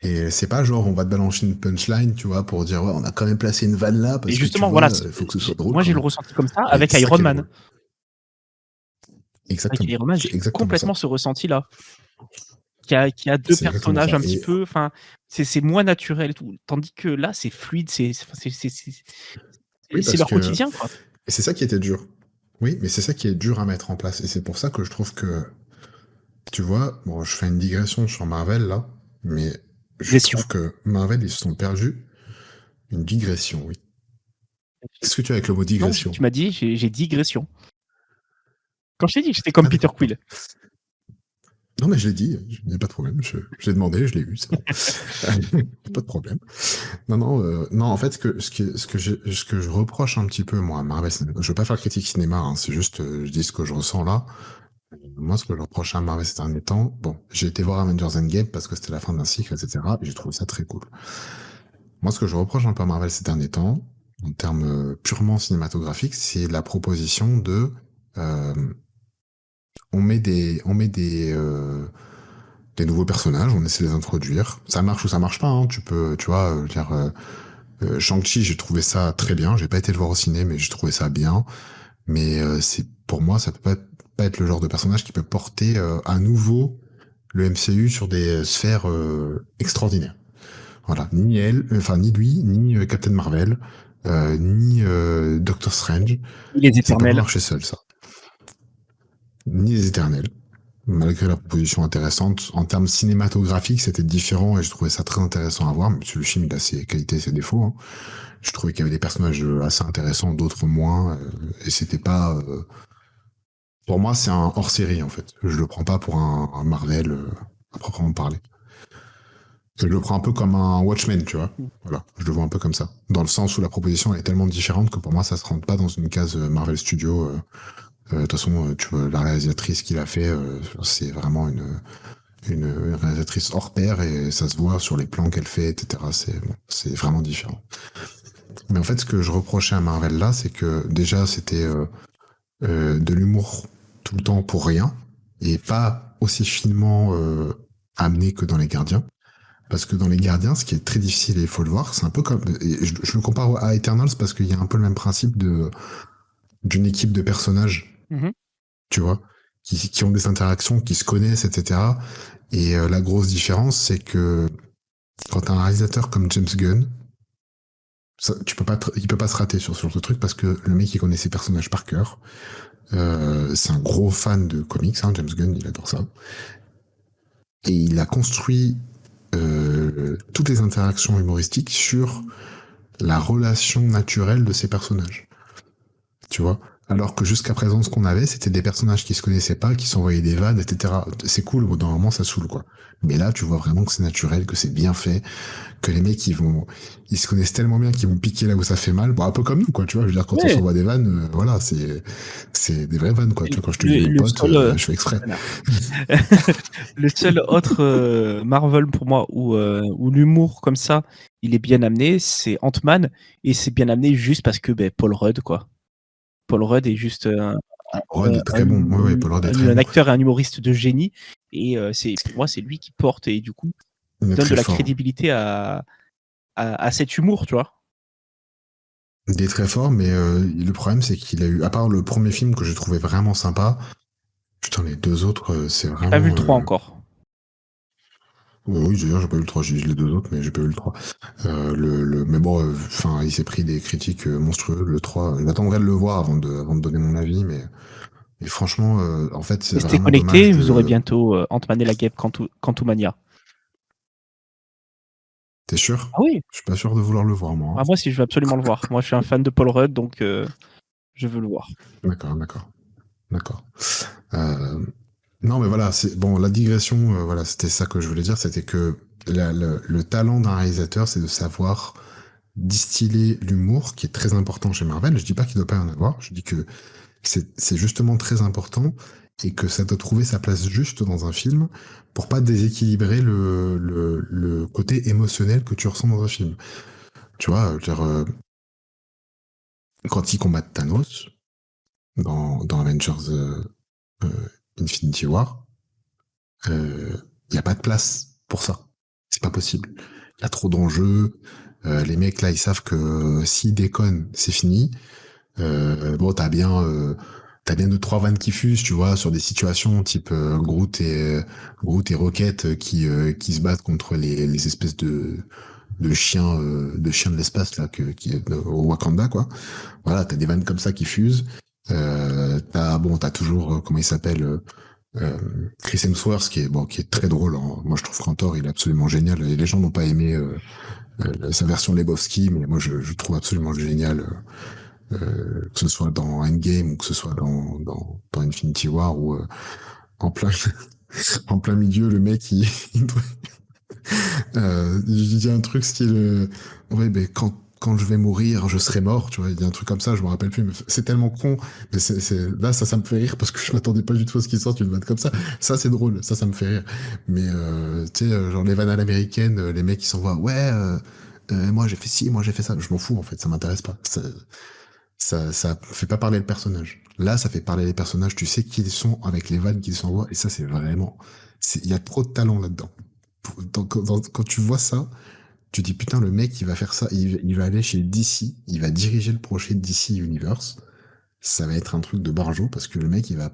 Et c'est pas genre on va te balancer une punchline, tu vois, pour dire ouais, on a quand même placé une vanne là Et parce que tu justement, vois, voilà, il faut que ce soit drôle moi quand j'ai le même. ressenti comme ça Et avec c'est ça Iron qui est Man. drôle. Avec Exactement. Iron Man, C'est j'ai exactement ça. complètement ce ressenti-là. Qui a 2 C'est exactement personnages ça. un petit Et peu, enfin, c'est moins naturel et tout. Tandis que là, c'est fluide, enfin, oui, c'est parce leur que quotidien, quoi. et c'est ça qui était dur. Oui, mais c'est ça qui est dur à mettre en place. Et c'est pour ça que je trouve que, tu vois, bon, je fais une digression sur Marvel là, mais je Digression. trouve que Marvel, ils se sont perdus. Une digression, oui. Qu'est-ce que tu as avec le mot Non, digression? tu m'as dit, j'ai digression. Quand je t'ai dit que j'étais comme Ah Peter d'accord, pardon. Quill. Non, mais je l'ai dit, il n'y a pas de problème. Je l'ai demandé, je l'ai eu, c'est bon. Pas de problème. Non, non, non, en fait, ce que je reproche un petit peu, moi, à Marvel, je veux pas faire critique cinéma, hein, c'est juste, je dis ce que je ressens là. Moi, ce que je reproche à Marvel ces derniers temps, bon, j'ai été voir Avengers Endgame parce que c'était la fin d'un cycle, etc., et j'ai trouvé ça très cool. Moi, ce que je reproche un peu à Marvel ces derniers temps, en termes purement cinématographiques, c'est la proposition de, euh, on met des nouveaux personnages, on essaie de les introduire. Ça marche ou ça marche pas, hein. Tu peux, tu vois, dire, Shang-Chi, j'ai trouvé ça très bien. J'ai pas été le voir au ciné, mais j'ai trouvé ça bien. Mais c'est pour moi, ça peut pas être le genre de personnage qui peut porter à nouveau le MCU sur des sphères extraordinaires. Voilà, ni elle, enfin ni lui, ni Captain Marvel, ni Doctor Strange. Les Ça peut pas Éternels. marcher seul, ça. Ni les Éternels. Malgré la proposition intéressante, en termes cinématographiques, c'était différent et je trouvais ça très intéressant à voir. Même si le film il a ses qualités et ses défauts, hein. Je trouvais qu'il y avait des personnages assez intéressants, d'autres moins, et c'était pas. Pour moi, c'est un hors-série en fait. Je le prends pas pour un Marvel à proprement parler. Je le prends un peu comme un Watchmen, tu vois. Voilà, je le vois un peu comme ça. Dans le sens où la proposition est tellement différente que pour moi, ça se rentre pas dans une case Marvel Studio. De toute façon, tu vois, la réalisatrice qui l'a fait, c'est vraiment une réalisatrice hors pair et ça se voit sur les plans qu'elle fait, etc. C'est vraiment différent. Mais en fait, ce que je reprochais à Marvel là, c'est que déjà, c'était de l'humour tout le temps pour rien et pas aussi finement amené que dans Les Gardiens. Parce que dans Les Gardiens, ce qui est très difficile et il faut le voir, c'est un peu comme. Et je le compare à Eternals parce qu'il y a un peu le même principe d'une équipe de personnages, Mhm. tu vois, qui ont des interactions, qui se connaissent, etc. Et la grosse différence, c'est que quand t'as un réalisateur comme James Gunn, il peut pas se rater sur ce genre de truc parce que le mec il connaît ses personnages par cœur. C'est un gros fan de comics, hein, James Gunn, il adore ça. Et il a construit toutes les interactions humoristiques sur la relation naturelle de ces personnages. Tu vois. Alors que jusqu'à présent, ce qu'on avait, c'était des personnages qui se connaissaient pas, qui s'envoyaient des vannes, etc. C'est cool, au bout d'un moment, ça saoule, quoi. Mais là, tu vois vraiment que c'est naturel, que c'est bien fait, que les mecs, ils se connaissent tellement bien qu'ils vont piquer là où ça fait mal. Bon, un peu comme nous, quoi, tu vois. Je veux dire, quand on Ouais. s'envoie des vannes, voilà, c'est des vraies vannes, quoi. Tu vois, quand je te dis mon Le pote, seul, je fais exprès. connard. Le seul autre Marvel pour moi où l'humour comme ça, il est bien amené, c'est Ant-Man et c'est bien amené juste parce que ben, Paul Rudd quoi. Paul Rudd est juste Rod est très bon. Ouais, ouais, Paul Rod est très un bon. acteur et un humoriste de génie et c'est pour moi c'est lui qui porte et du coup Il est donne de très la fort. crédibilité à cet humour, tu vois. Il est très fort, mais le problème, c'est qu'il a eu, à part le premier film que j'ai trouvé vraiment sympa, putain, les deux autres, c'est J'ai pas vu le vraiment. 3 encore. Oui, d'ailleurs, j'ai pas eu le 3, j'ai les deux autres, mais j'ai pas eu le 3. Mais bon, enfin, il s'est pris des critiques monstrueuses, le 3. J'attendrai de le voir avant de donner mon avis, mais franchement, en fait, c'est Restez vraiment dommage connectés, vous aurez de. bientôt Ant-Man et la Guêpe Quantumania. T'es sûr? Ah oui, Je suis pas sûr de vouloir le voir, moi, ah, moi si je veux absolument le voir. Moi je suis un fan de Paul Rudd donc je veux le voir. hein. D'accord, d'accord, d'accord. Euh, Non, mais voilà, c'est bon. La digression, voilà, c'était ça que je voulais dire, c'était que le talent d'un réalisateur, c'est de savoir distiller l'humour, qui est très important chez Marvel. Je dis pas qu'il ne doit pas y en avoir. Je dis que c'est justement très important et que ça doit trouver sa place juste dans un film pour pas déséquilibrer le côté émotionnel que tu ressens dans un film. Tu vois, je veux dire, quand ils combattent Thanos dans Avengers Infinity War, il n'y a pas de place pour ça. C'est pas possible. Il y a trop d'enjeux. Les mecs là, ils savent que s'ils déconnent, c'est fini. Bon, t'as bien deux trois vannes qui fusent, tu vois, sur des situations type Groot et Rocket qui se battent contre les espèces de chiens de l'espace là au Wakanda, quoi. Voilà, t'as des vannes comme ça qui fusent. T'as toujours comment il s'appelle Chris Hemsworth qui est très drôle, hein. Moi je trouve qu'Antor il est absolument génial, et les gens n'ont pas aimé sa version Lebowski, mais moi je trouve absolument génial, que ce soit dans Endgame ou que ce soit dans Infinity War, ou en plein en plein milieu le mec il dit un truc style ouais, ben quand je vais mourir, je serai mort, tu vois. Il dit un truc comme ça, je me rappelle plus, mais c'est tellement con. Mais là, ça me fait rire parce que je m'attendais pas du tout à ce qu'il sorte une vanne comme ça. Ça, c'est drôle, ça me fait rire. Mais tu sais, genre les vannes à l'américaine, les mecs qui s'envoient, ouais, moi j'ai fait ci, moi j'ai fait ça. Je m'en fous en fait, ça m'intéresse pas. Ça fait pas parler le personnage. Là, ça fait parler les personnages. Tu sais qui ils sont avec les vannes qu'ils s'envoient, et ça, c'est vraiment, il y a trop de talent là-dedans. Quand tu vois ça, tu dis putain, le mec il va faire ça, il va aller chez DC, il va diriger le projet DC Universe. Ça va être un truc de barjo parce que le mec il va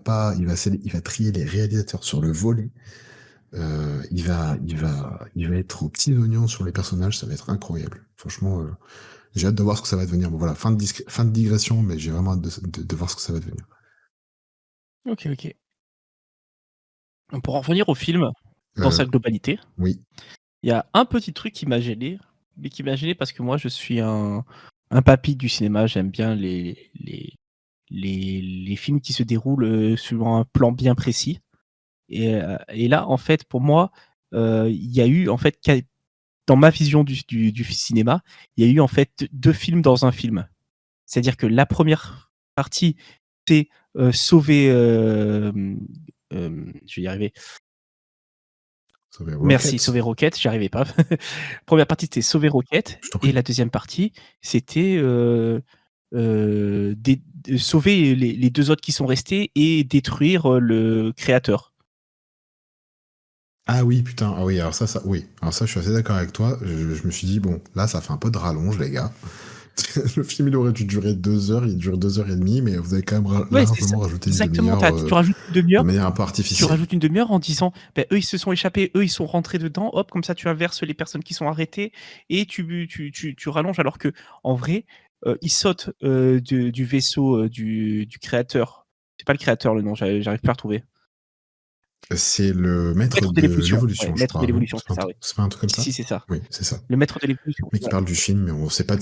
trier les réalisateurs sur le volet. Il va être aux petits oignons sur les personnages, ça va être incroyable. Franchement, j'ai hâte de voir ce que ça va devenir. Bon voilà, fin de digression, mais j'ai vraiment hâte de voir ce que ça va devenir. Ok, ok. Pour en revenir au film, dans Euh, sa globalité, oui, il y a un petit truc qui m'a gêné, mais qui m'a gêné parce que moi, je suis un papy du cinéma. J'aime bien les films qui se déroulent sur un plan bien précis. Et là, en fait, pour moi, il y a eu, en fait, dans ma vision du cinéma, il y a eu, en fait, deux films dans un film. C'est-à-dire que la première partie, c'est sauver. Je vais y arriver. Sauver Merci, Rocket, sauver Rocket, j'y arrivais pas. Première partie, c'était sauver Rocket, je t'en et prie. la deuxième partie, c'était sauver les deux autres qui sont restés et détruire le créateur. Ah oui, putain, ah oui, alors ça, oui. Alors ça, je suis assez d'accord avec toi. Je me suis dit, bon, là, ça fait un peu de rallonge, les gars. Le film, il aurait dû durer 2 heures, il dure 2 heures et demie, mais vous avez quand même Ouais, c'est ça, largement rajouté une exactement. demi-heure Tu rajoutes une demi-heure. de manière un peu Tu artificielle. rajoutes une demi-heure en disant, ben, eux, ils se sont échappés, eux, ils sont rentrés dedans, hop, comme ça, tu inverses les personnes qui sont arrêtées et tu rallonges, alors que en vrai, ils sautent du vaisseau du créateur. C'est pas le créateur le nom, j'arrive pas à retrouver. C'est le maître Maître de de l'évolution, ouais, l'évolution, je maître de crois, non? l'évolution, c'est ça, ouais. C'est pas un truc comme Si, ça? si, c'est ça. Oui, c'est ça. Le maître de l'évolution, Mais qui voilà. parle du film, mais on sait pas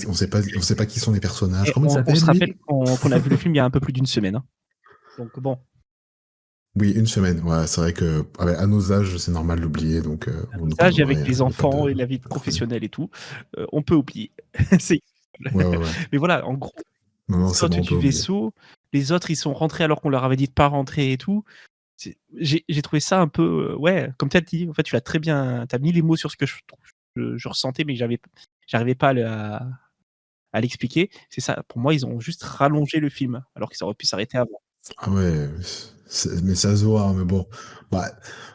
qui sont les personnages. Et Comment il on s'appelle, se lui? rappelle qu'on a vu le film il y a un peu plus d'une semaine, hein. Donc bon, Oui, une semaine. Ouais, c'est vrai que à nos âges, c'est normal d'oublier, donc on ça, j'ai avec il les y a pas enfants et de la vie problème. professionnelle et tout, on peut oublier. C'est Ouais, ouais, ouais. mais voilà, en gros, Non, ils non, c'est sautent bon, on peut du oublier. vaisseau, les autres, ils sont rentrés alors qu'on leur avait dit de pas rentrer et tout. J'ai trouvé ça un peu, ouais, comme tu as dit, en fait, tu as mis les mots sur ce que je ressentais, mais j'arrivais pas à l'expliquer. C'est ça, pour moi, ils ont juste rallongé le film, alors qu'ils auraient pu s'arrêter avant. Ah ouais, mais ça se voit, mais bon. Bah,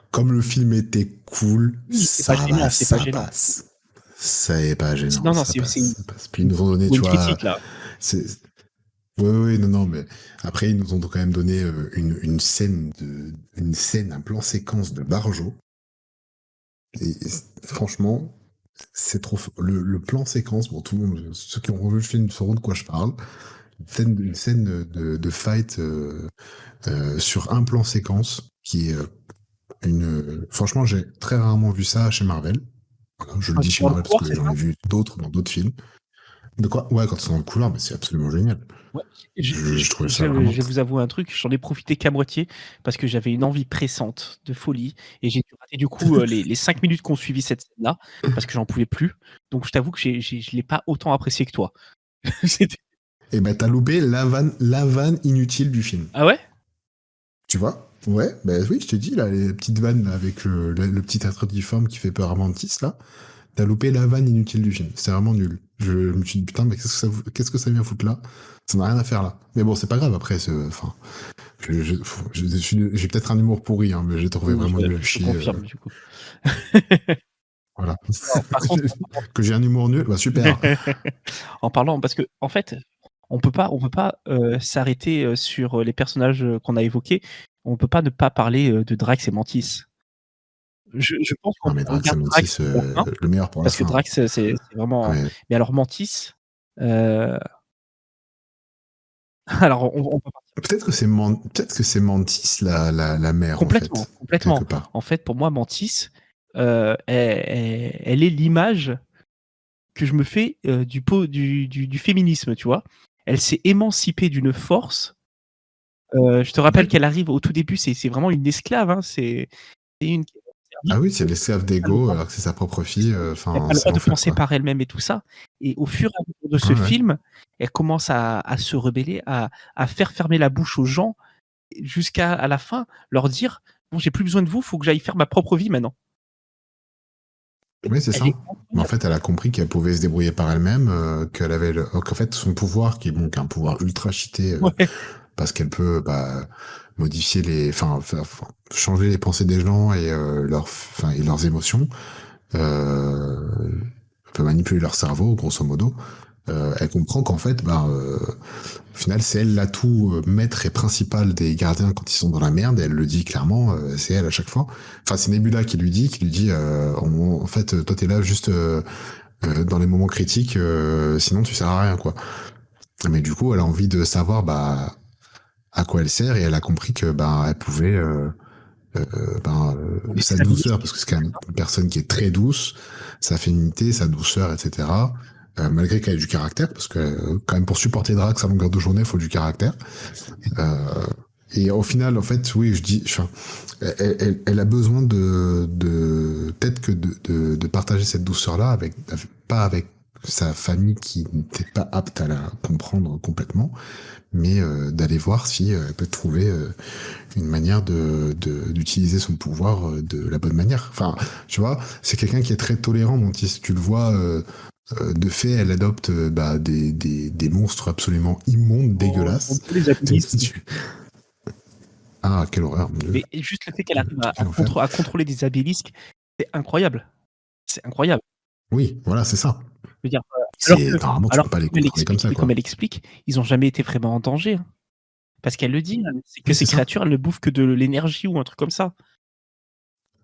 comme le film était cool, Oui, c'est pas gênant, c'est pas ça gênant. passe. Ça est pas gênant, Non, non, ça c'est passe, ça passe. Puis ils une nous ont donné, pour tu une vois, critique là. c'est, ouais, ouais, non, non, mais après ils nous ont quand même donné une scène, un plan séquence de Barjo. Et franchement, c'est trop, le plan séquence, pour tout le monde, ceux qui ont revu le film sauront de quoi je parle. Une scène de fight sur un plan séquence qui est franchement, j'ai très rarement vu ça chez Marvel. Voilà, je le Quand dis ils chez sont dans le Marvel parce couloir, que c'est j'en ça? ai vu d'autres dans d'autres films. De quoi? Ouais, quand ils sont dans le couloir, mais c'est absolument génial. Ouais. Je trouvais ça Je vraiment. vais vous avouer un truc, j'en ai profité qu'à moitié parce que j'avais une envie pressante de folie et j'ai dû rater du coup les 5 minutes qui ont suivi cette scène-là parce que j'en pouvais plus. Donc je t'avoue que je l'ai pas autant apprécié que toi. C'était Et ben, t'as loupé la vanne inutile du film. ah ouais? Tu vois? Ouais, ben oui, je t'ai dit, là, les petites vannes là, avec le petit être difforme qui fait peur à Mantis, là. T'as loupé la vanne inutile du film. C'est vraiment nul. Je me suis dit, putain, mais qu'est-ce que ça vient foutre là? Ça n'a rien à faire là. Mais bon, c'est pas grave, après, enfin, j'ai peut-être un humour pourri, hein, mais j'ai trouvé Oui, vraiment nul à je chier. confirme du coup. Voilà. Alors, par contre, Que j'ai un humour nul, bah super. en parlant parce que en fait, on peut pas, s'arrêter, sur, les personnages, qu'on a évoqués. On peut pas ne pas parler, de Drax et Mantis. Je pense Non, qu'on mais Drax et garde Drax Mantis, pour la fin, le meilleur pour la parce que fin. Drax, c'est Ah, vraiment, mais mais alors Mantis, heu, alors on peut pas peut-être que c'est Mantis la mère, en complètement, fait, quelque complètement. part. En fait, pour moi, Mantis, elle est l'image que je me fais, du féminisme, tu vois? Elle s'est émancipée d'une force. Je te rappelle Ouais. qu'elle arrive au tout début, c'est vraiment une esclave, hein, c'est une qui est servie, Ah oui, c'est l'esclave pas le d'Ego, droit alors que c'est sa propre c'est fille, ça. Elle a enfin, pas le c'est droit de l'enfer, penser quoi. par elle-même et tout ça, et au fur et à mesure de Ouais, ce ouais. film, elle commence à se rebeller, à faire fermer la bouche aux gens, jusqu'à à la fin leur dire: «Bon, j'ai plus besoin de vous, faut que j'aille faire ma propre vie maintenant». Oui, c'est Elle est ça. Mais en incroyable. fait, elle a compris qu'elle pouvait se débrouiller par elle-même, qu'elle avait qu'en fait, son pouvoir, qui est donc un pouvoir ultra cheaté, Ouais. parce qu'elle peut, modifier changer les pensées des gens et et leurs émotions, elle peut manipuler leur cerveau, grosso modo. Elle comprend qu'en fait, au final, c'est elle l'atout maître et principal des gardiens quand ils sont dans la merde, et elle le dit clairement, c'est elle à chaque fois. Enfin, c'est Nebula qui lui dit, en fait, toi t'es là juste dans les moments critiques, sinon tu sers à rien, quoi. Mais du coup, elle a envie de savoir à quoi elle sert, et elle a compris que elle pouvait Les sa douceur, désabilismes, parce que c'est quand même une personne qui est très douce, sa féminité, sa douceur, etc. Malgré qu'elle ait du caractère, parce que quand même pour supporter Drax à longueur de journée, il faut du caractère. Euh, et au final, en fait, oui, elle a besoin peut-être que de partager cette douceur-là pas avec sa famille qui n'était pas apte à la comprendre complètement, mais d'aller voir si elle peut trouver une manière d'utiliser son pouvoir de la bonne manière. Enfin, tu vois, c'est quelqu'un qui est très tolérant, donc si tu le vois, de fait, elle adopte des monstres absolument immondes, on dégueulasses. peut les abilismes. Ah, quelle horreur, mon Dieu. Mais juste le fait qu'elle arrive Quel enfer. à contrôler des abilisques, c'est incroyable. C'est incroyable. Oui, voilà, c'est ça. Je veux dire, Normalement, tu peux pas les contrôler comme ça, comme quoi. elle explique, ils ont jamais été vraiment en danger, hein. Parce qu'elle le dit, hein, c'est que Oui, ces c'est ça. créatures, elles ne bouffent que de l'énergie ou un truc comme ça.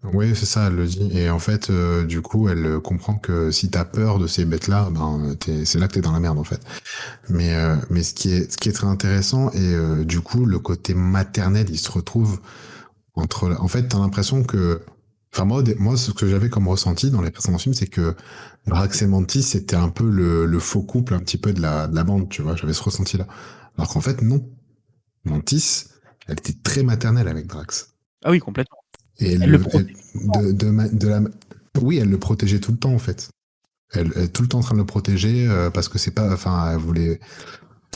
Oui, c'est ça, elle le dit. Et en fait, du coup, elle comprend que si t'as peur de ces bêtes-là, c'est là que t'es dans la merde, en fait. Mais ce qui est très intéressant, et du coup, le côté maternel, il se retrouve en fait, t'as l'impression que, enfin, moi, ce que j'avais comme ressenti dans les précédents films, c'est que Drax et Mantis, c'était un peu le faux couple un petit peu de la bande, tu vois. J'avais ce ressenti-là. Alors qu'en fait, non. Mantis, elle était très maternelle avec Drax. Ah oui, complètement. Et elle Elle le le, protège tout le temps. oui, elle le protégeait tout le temps, en fait. Elle est tout le temps en train de le protéger, parce que c'est pas, enfin,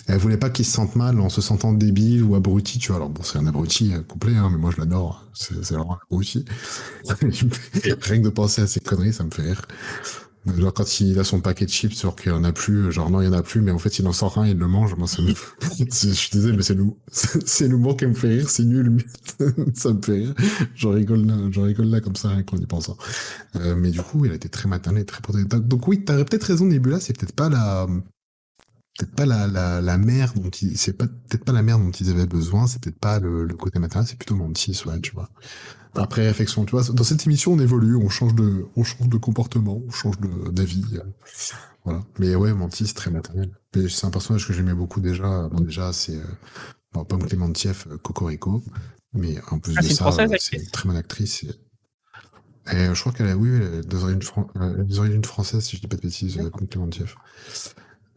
elle voulait pas qu'il se sente mal en se sentant débile ou abruti, tu vois. Alors bon, c'est un abruti complet, hein, mais moi je l'adore. C'est vraiment un abruti. Rien que de penser à ces conneries, ça me fait rire. Genre quand il a son paquet de chips, genre qu'il y en a plus, genre non, il y en a plus, mais en fait il en sort un, il le mange. Moi, je suis désolé, mais c'est l'humour qui me fait rire, c'est nul, mais ça me fait rire. J'en rigole là comme ça, rien qu'en y pensant. Mais du coup, il a été très maternel, très protecteur. Donc oui, t'aurais peut-être raison, Nebula, c'est peut-être pas la mère c'est peut-être pas la mère dont ils avaient besoin, c'est peut-être pas le côté maternel, c'est plutôt Mantis, ouais, tu vois. Après réflexion, tu vois, dans cette émission, on évolue, on change de comportement, on change d'avis, voilà. Mais ouais, Mantis, très maternel. Mais c'est un personnage que j'aimais beaucoup déjà. Bon, déjà, c'est Pomme Clémentieff, Cocorico, mais en plus Ah, de c'est une ça, française, c'est une l'actrice? très bonne actrice. Et je crois qu'elle a, oui, elle a des origines françaises, si je dis pas de bêtises, D'accord. Pomme Clémentieff.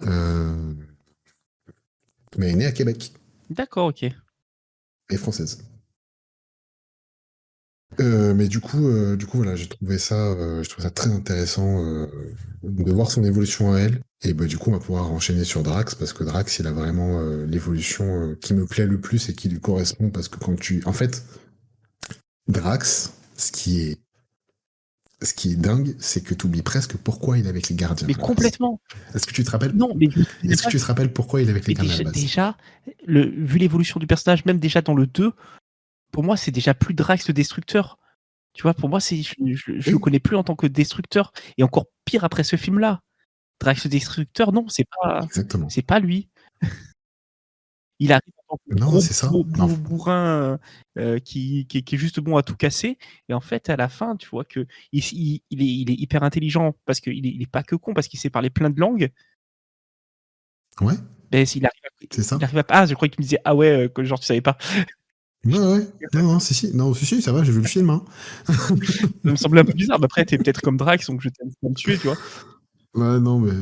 Euh, mais elle est née à Québec, D'accord, OK. et française. Mais du coup, voilà, j'ai trouvé ça très intéressant de voir son évolution à elle. Et du coup, on va pouvoir enchaîner sur Drax, parce que Drax, il a vraiment l'évolution qui me plaît le plus et qui lui correspond, parce que en fait, Drax, ce qui est dingue, c'est que tu oublies presque pourquoi il est avec les gardiens Mais à la base. complètement. Est-ce que tu te rappelles? Non, mais je me souviens Est-ce que pas. tu te rappelles pourquoi il est avec les Mais gardiens à la base? déjà, vu l'évolution du personnage, même déjà dans le 2, pour moi, c'est déjà plus Drax le Destructeur. Tu vois, pour moi, je le Oui, connais plus en tant que destructeur et encore pire après ce film-là. Drax le Destructeur, non, exactement. c'est pas lui. Il arrive en tant que Non, gros c'est ça. Non, bourrin, qui est juste bon à tout casser et en fait, à la fin, tu vois qu'il il est hyper intelligent parce qu'il est pas que con, parce qu'il sait parler plein de langues. ouais, Mais s'il arrive à c'est ça. il arrive à ah, je croyais que tu me disais: «Ah ouais», que genre tu savais pas. Ouais, ouais. Non, non, si, si. Non, si, si, ça va, j'ai vu le film, hein. Ça me semblait un peu bizarre, mais après tu es peut-être comme Drax, donc je t'aime pas me tuer, tu vois? Ouais, non, mais.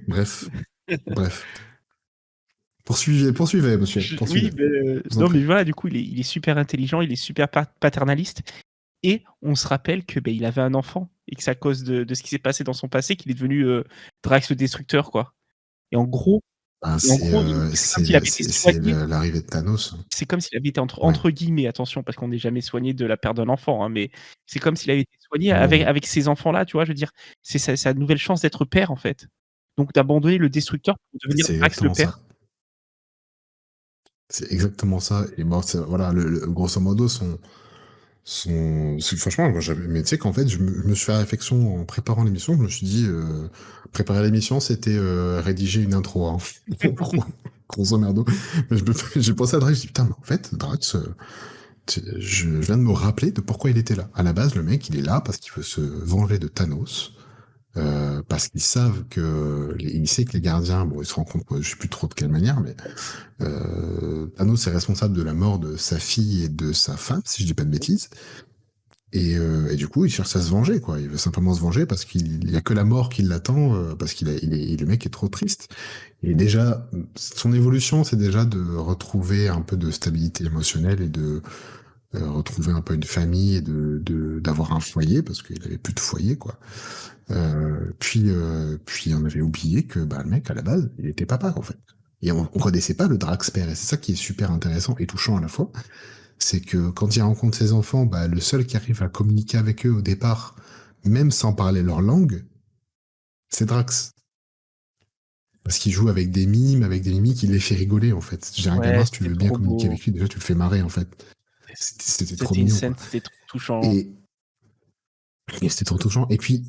Bref, bref. Poursuivez, poursuivez, monsieur, Oui, poursuivez. mais Je vous en non, prie. mais voilà, du coup, il est super intelligent, il est super paternaliste et on se rappelle que, il avait un enfant et que c'est à cause de ce qui s'est passé dans son passé qu'il est devenu, Drax le Destructeur, quoi et en gros Ben, c'est comme s'il avait été c'est soigné. l'arrivée de Thanos. C'est comme s'il avait été Ouais. entre guillemets, attention, parce qu'on n'est jamais soigné de la perte d'un enfant, hein, mais c'est comme s'il avait été soigné Non, non. avec ces enfants-là, tu vois? Je veux dire, c'est sa nouvelle chance d'être père, en fait. Donc d'abandonner le destructeur pour devenir C'est Drax le exactement ça. père. C'est exactement ça. Et bon, voilà, grosso modo, franchement, moi, mais tu sais qu'en fait, je me suis fait la réflexion en préparant l'émission. Je me suis dit, préparer l'émission, c'était rédiger une intro, hein. Grosso merdo. Mais j'ai pensé à Drax, je dis, putain, mais en fait, Drax, je viens de me rappeler de pourquoi il était là. À la base, le mec, il est là parce qu'il veut se venger de Thanos. Parce qu'ils savent il sait que les gardiens, bon, ils se rendent compte, je sais plus trop de quelle manière, mais Thanos est responsable de la mort de sa fille et de sa femme, si je dis pas de bêtises. Et du coup, il cherche à se venger, quoi. Il veut simplement se venger parce qu'il y a que la mort qui l'attend, parce le mec est trop triste. Et déjà, son évolution, c'est déjà de retrouver un peu de stabilité émotionnelle et de retrouver un peu une famille et d'avoir un foyer, parce qu'il avait plus de foyer, quoi. Puis on avait oublié que bah, le mec, à la base, il était papa, en fait. Et on connaissait pas le Draxper, et c'est ça qui est super intéressant et touchant à la fois, c'est que quand il rencontre ses enfants, bah, le seul qui arrive à communiquer avec eux au départ, même sans parler leur langue, c'est Drax. Parce qu'il joue avec des mimes, avec des mimiques, il les fait rigoler, en fait. J'ai un Ouais, gamin, si tu c'était veux bien trop communiquer beau. avec lui, déjà, tu le fais marrer, en fait. C'était trop C'était une mignon, quoi. scène, c'était trop touchant. Et, et c'était trop touchant. Et puis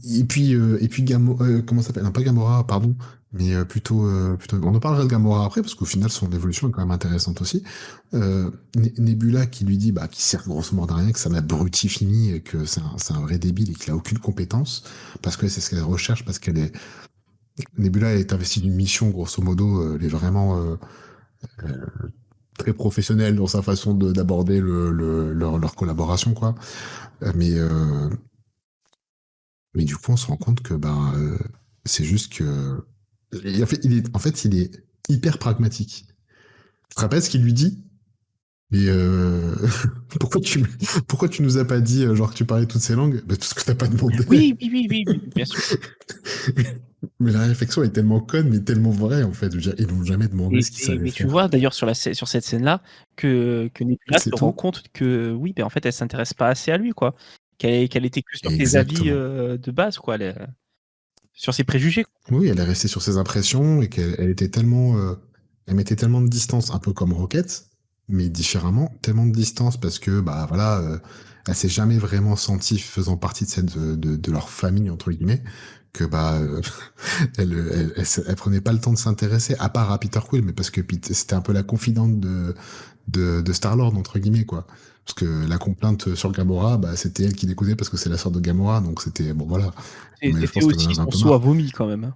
comment ça s'appelle? Non, pas Gamora, pardon, mais plutôt. On en parlera de Gamora après, parce qu'au final, son évolution est quand même intéressante aussi. Nebula qui lui dit, bah, qui sert grosso modo à rien, que ça abruti fini, et que c'est un vrai débile et qu'il a aucune compétence, parce que c'est ce qu'elle recherche, parce qu'elle est. Nebula est investie d'une mission, grosso modo, elle est vraiment très professionnelle dans sa façon d'aborder leur collaboration, quoi. Euh, mais, euh, Mais du coup, on se rend compte que c'est juste que en fait, il est hyper pragmatique. Tu te rappelles ce qu'il lui dit? Et pourquoi tu nous as pas dit genre que tu parlais toutes ces langues? Bah, parce que t'as pas demandé. Oui, oui, oui, oui, oui, bien sûr Mais la réflexion est tellement conne, mais tellement vraie en fait. Je veux dire, ils n'ont jamais demandé ce qu'ils savaient mais tu faire. vois d'ailleurs sur cette scène-là que Nebula C'est se rend tout. compte que oui, en fait, elle s'intéresse pas assez à lui, quoi. Qu'elle était que sur ses avis, Exactement. de base, quoi, sur ses préjugés. Oui, elle est restée sur ses impressions et qu'elle était tellement, elle mettait tellement de distance, un peu comme Rocket, mais différemment, tellement de distance parce que bah voilà, elle s'est jamais vraiment sentie faisant partie de leur famille entre guillemets, que elle prenait pas le temps de s'intéresser à part à Peter Quill, mais parce que c'était un peu la confidente de Star-Lord entre guillemets quoi. Parce que la complainte sur Gamora, bah, c'était elle qui l'écoutait parce que c'est la sœur de Gamora, donc c'était bon voilà. Mais je C'était pense qu'elle en aussi avait un son peu seau à marre. vomi quand même, hein.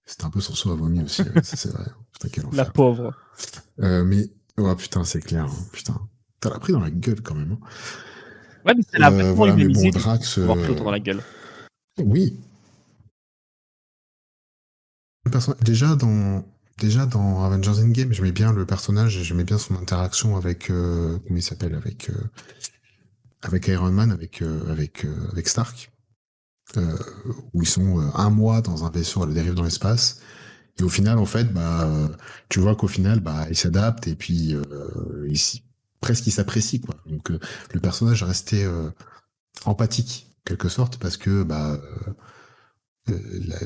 C'était un peu son seau à vomi aussi, ça c'est vrai. Putain, quel La enfer. pauvre. Mais, oh putain, c'est clair, hein, putain. T'as la pris dans la gueule quand même, hein. Ouais, mais ça l'a vachement Voilà, mais bon, humanisé de Drax, l'avoir pris autant dans la gueule. oui. Déjà dans Avengers Endgame, j'aimais bien le personnage, et j'aimais bien son interaction avec, comment il s'appelle, avec Iron Man, avec Stark, euh, où ils sont un mois dans un vaisseau à la dérive dans l'espace. Et au final, en fait, tu vois qu'au final, ils s'adaptent et puis presque ils s'apprécient, quoi. Donc le personnage restait empathique, en quelque sorte, parce que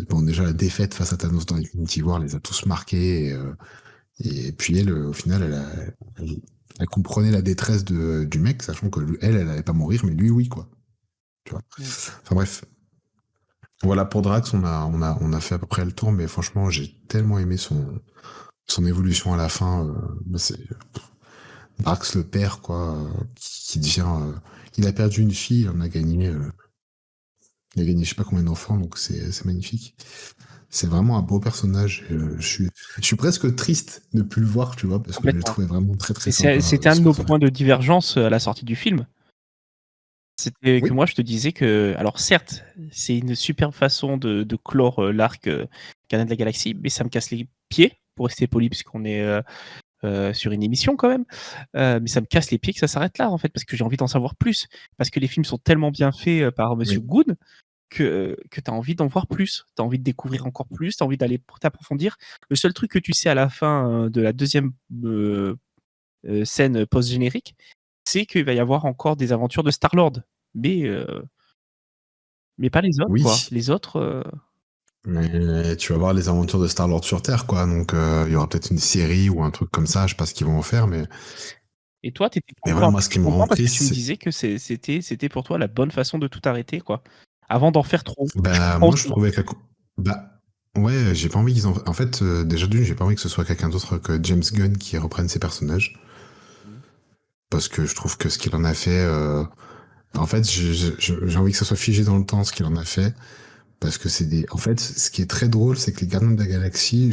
bon, déjà la défaite face à Thanos dans Infinity War les a tous marqués. Et puis elle, au final, elle comprenait la détresse du mec, sachant que elle allait pas mourir, mais lui, oui, quoi. Tu vois. Mm. Enfin bref. Voilà, pour Drax, on a fait à peu près le tour, mais franchement, j'ai tellement aimé son évolution à la fin. C'est Drax le père, quoi, qui devient. Il a perdu une fille, il a gagné je sais pas combien d'enfants, donc c'est magnifique. C'est vraiment un beau personnage. Je suis presque triste de plus le voir, tu vois, parce que je l'ai Complètement. trouvé vraiment très très Et sympa, c'était un de ce nos personnage. points de divergence à la sortie du film. C'était que Oui, moi, je te disais que, alors certes, c'est une superbe façon de clore l'arc Gardien de la Galaxie, mais ça me casse les pieds, pour rester poli, puisqu'on est sur une émission quand même. Mais ça me casse les pieds que ça s'arrête là, en fait, parce que j'ai envie d'en savoir plus. Parce que les films sont tellement bien faits par Monsieur oui, Good que tu as envie d'en voir plus. Tu as envie de découvrir encore plus, tu as envie d'aller t'approfondir. Le seul truc que tu sais à la fin de la deuxième scène post-générique, c'est qu'il va y avoir encore des aventures de Star-Lord. Mais, euh, mais pas les autres, quoi. oui. Les autres. Mais tu vas voir les aventures de Star-Lord sur Terre, quoi. Donc il y aura peut-être une série ou un truc comme ça. Je sais pas ce qu'ils vont en faire, mais Et toi, mais voilà, moi ce t'étais qui me rend content parce que triste, tu me c'est disais que c'était pour toi la bonne façon de tout arrêter, quoi. Avant d'en faire trop. Je bah comprends moi je aussi. trouvais bah ouais, j'ai pas envie qu'ils en fait déjà d'une, j'ai pas envie que ce soit quelqu'un d'autre que James Gunn qui reprenne ses personnages Mhm. parce que je trouve que ce qu'il en a fait en fait j'ai envie que ça soit figé dans le temps ce qu'il en a fait parce que c'est des en fait ce qui est très drôle c'est que les Gardiens de la Galaxie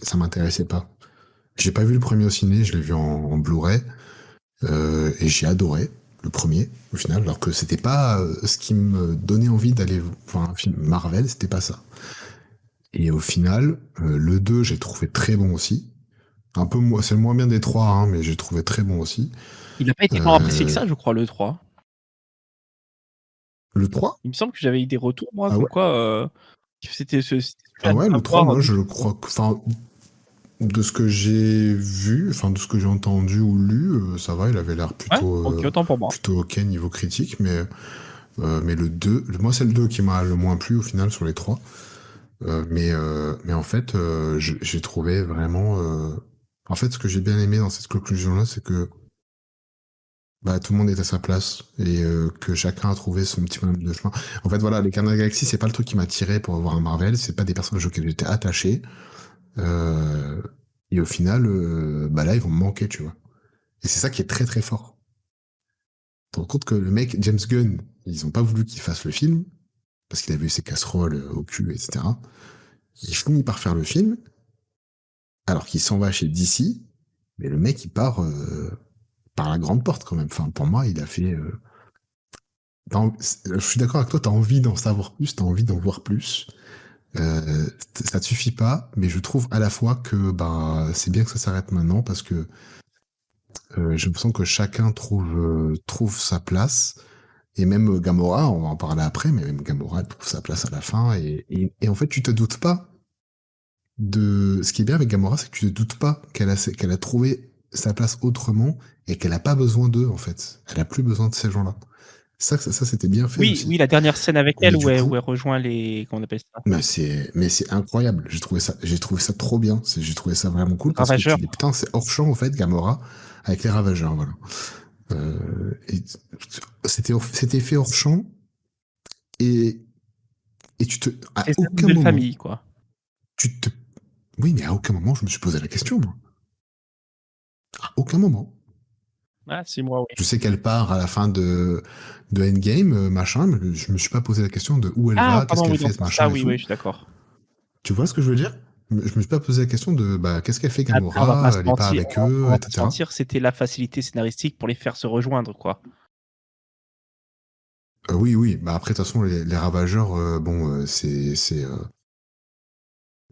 ça m'intéressait pas. J'ai pas vu le premier au ciné, je l'ai vu en Blu-ray et j'ai adoré le premier au final alors que c'était pas ce qui me donnait envie d'aller voir un film Marvel, c'était pas ça. Et au final, le 2, j'ai trouvé très bon aussi. C'est le moins bien des trois, hein, mais j'ai trouvé très bon aussi. Il n'a pas été tant apprécié que Euh, ça, je crois, le 3. le 3. Il me semble que j'avais eu des retours, moi, Ah comme ouais? quoi c'était celui Ah à ne ouais, pas le 3, voir en moi je audio. crois que, enfin, de ce que j'ai vu, enfin de ce que j'ai entendu ou lu, ça va, il avait l'air Ouais, ok, autant pour moi. plutôt ok niveau critique, mais le 2, moi c'est le 2 qui m'a le moins plu au final sur les trois. Mais en fait, j'ai trouvé vraiment. En fait, ce que j'ai bien aimé dans cette conclusion-là, c'est que bah, tout le monde est à sa place et que chacun a trouvé son petit bonhomme de chemin. En fait, voilà, les Gardiens de la Galaxie, c'est pas le truc qui m'a tiré pour voir un Marvel, c'est pas des personnages auxquels j'étais attaché. Euh, et au final, bah là, ils vont me manquer, tu vois. Et c'est ça qui est très très fort. Tu te rends compte que le mec, James Gunn, ils ont pas voulu qu'il fasse le film, parce qu'il avait eu ses casseroles au cul, etc. Il finit par faire le film, alors qu'il s'en va chez DC, mais le mec, il part par la grande porte quand même. Enfin, pour moi, il a fait. Je suis d'accord avec toi, t'as envie d'en savoir plus, t'as envie d'en voir plus. Ça te suffit pas, mais je trouve à la fois que bah, c'est bien que ça s'arrête maintenant parce que je me sens que chacun trouve sa place. Et même Gamora, on va en parler après, mais même Gamora elle trouve sa place à la fin. Et en fait, tu te doutes pas de. Ce qui est bien avec Gamora, c'est que tu te doutes pas qu'elle a trouvé sa place autrement et qu'elle a pas besoin d'eux, en fait. Elle a plus besoin de ces gens-là. Ça c'était bien fait Oui, oui, aussi. la dernière scène avec elle Mais où du elle, coup, où elle rejoint les. Comment on appelle ça? mais c'est incroyable. J'ai trouvé ça trop bien. J'ai trouvé ça vraiment cool parce que tu Ravageur. dis putain, c'est hors champ en fait, Gamora avec les Ravageurs, voilà. Et c'était fait hors champ et à C'est sa aucun nouvelle moment famille, quoi. tu te, oui, mais à aucun moment je me suis posé la question, moi. À aucun moment. Ah, c'est moi, oui. Je sais qu'elle part à la fin de Endgame, machin, mais je me suis pas posé la question de où elle Ah, va, qu'est-ce pardon, qu'elle oui, dans fait, ce ce machin sens-là, et oui, oui, tout. je suis d'accord. Tu vois ce que je veux dire? Je me suis pas posé la question de bah, qu'est-ce qu'elle fait Après, on va pas Gamora, se elle est pas mentir, avec on eux, va pas se etc. mentir, c'était la facilité scénaristique pour les faire se rejoindre, quoi. Oui, oui, bah après, de toute façon, les Ravageurs, bon,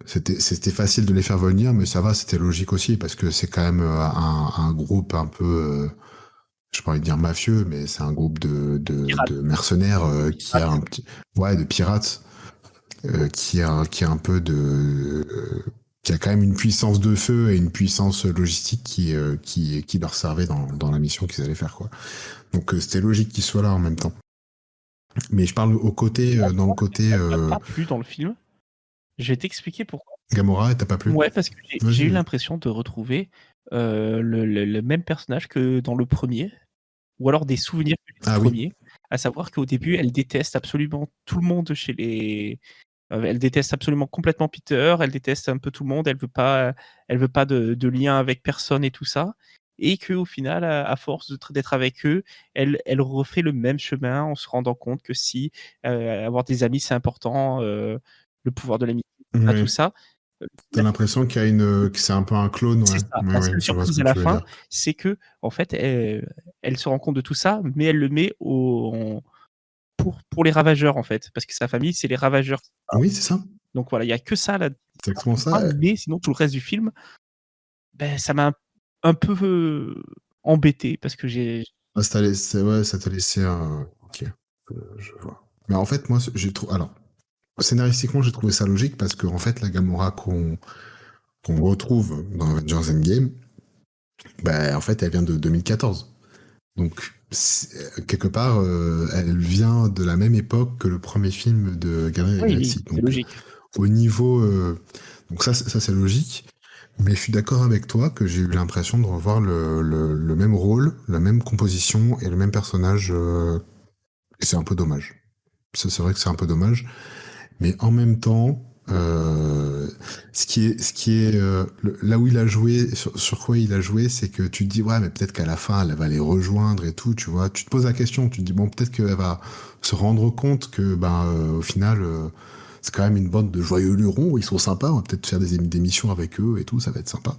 c'était facile de les faire venir, mais ça va, c'était logique aussi, parce que c'est quand même un groupe un peu, je pas envie de dire mafieux, mais c'est un groupe Pirate, de mercenaires qui a pirate. un petit, ouais, de pirates, qui a un peu qui a quand même une puissance de feu et une puissance logistique qui leur servait dans la mission qu'ils allaient faire, quoi. Donc c'était logique qu'ils soient là en même temps. Mais je parle au côté, Moi, dans le côté, elle m'a pas plu dans le film. Je vais t'expliquer pourquoi. Gamora, t'as pas plu? Ouais, parce que j'ai Vas-y, eu vas-y. l'impression de retrouver le même personnage que dans le premier, ou alors des souvenirs du Ah oui. premier. À savoir qu'au début, elle déteste absolument tout le monde chez les. Elle déteste absolument complètement Peter, elle déteste un peu tout le monde, elle veut pas de lien avec personne et tout ça. Et qu'au final, à force d'être avec eux, elle refait le même chemin en se rendant compte que si avoir des amis c'est important, le pouvoir de l'amitié, tout Ouais. ça. T'as l'impression qu'il y a que c'est un peu un clone, C'est ouais. ça. Ouais, La ouais, seule je vois ce surprise que à la tu veux fin, dire. c'est qu'en fait, elle se rend compte de tout ça, mais elle le met pour les ravageurs, en fait, parce que sa famille, c'est les ravageurs. Oui, c'est ça. Donc voilà, il y a que ça là C'est exactement ça. mais sinon tout le reste du film, ça m'a un peu, embêté parce que j'ai Ah, ouais, ça t'a laissé un. Ok, je vois. Mais en fait, moi, j'ai trouvé. Alors, scénaristiquement, j'ai trouvé ça logique parce que, en fait, la Gamora qu'on retrouve dans Avengers Endgame, bah, en fait, elle vient de 2014. Donc, quelque part, elle vient de la même époque que le premier film de Guardians of the oui, oui, Galaxy. c'est Donc, logique. au niveau. Donc, ça c'est logique. Mais je suis d'accord avec toi que j'ai eu l'impression de revoir le même rôle, la même composition et le même personnage. Et c'est un peu dommage. C'est vrai que c'est un peu dommage. Mais en même temps, là où il a joué, sur quoi il a joué, c'est que tu te dis, ouais, mais peut-être qu'à la fin, elle va les rejoindre et tout, tu vois. Tu te poses la question, tu te dis, bon, peut-être qu'elle va se rendre compte que, au final, c'est quand même une bande de joyeux lurons, ils sont sympas, on va peut-être faire des missions avec eux et tout, ça va être sympa.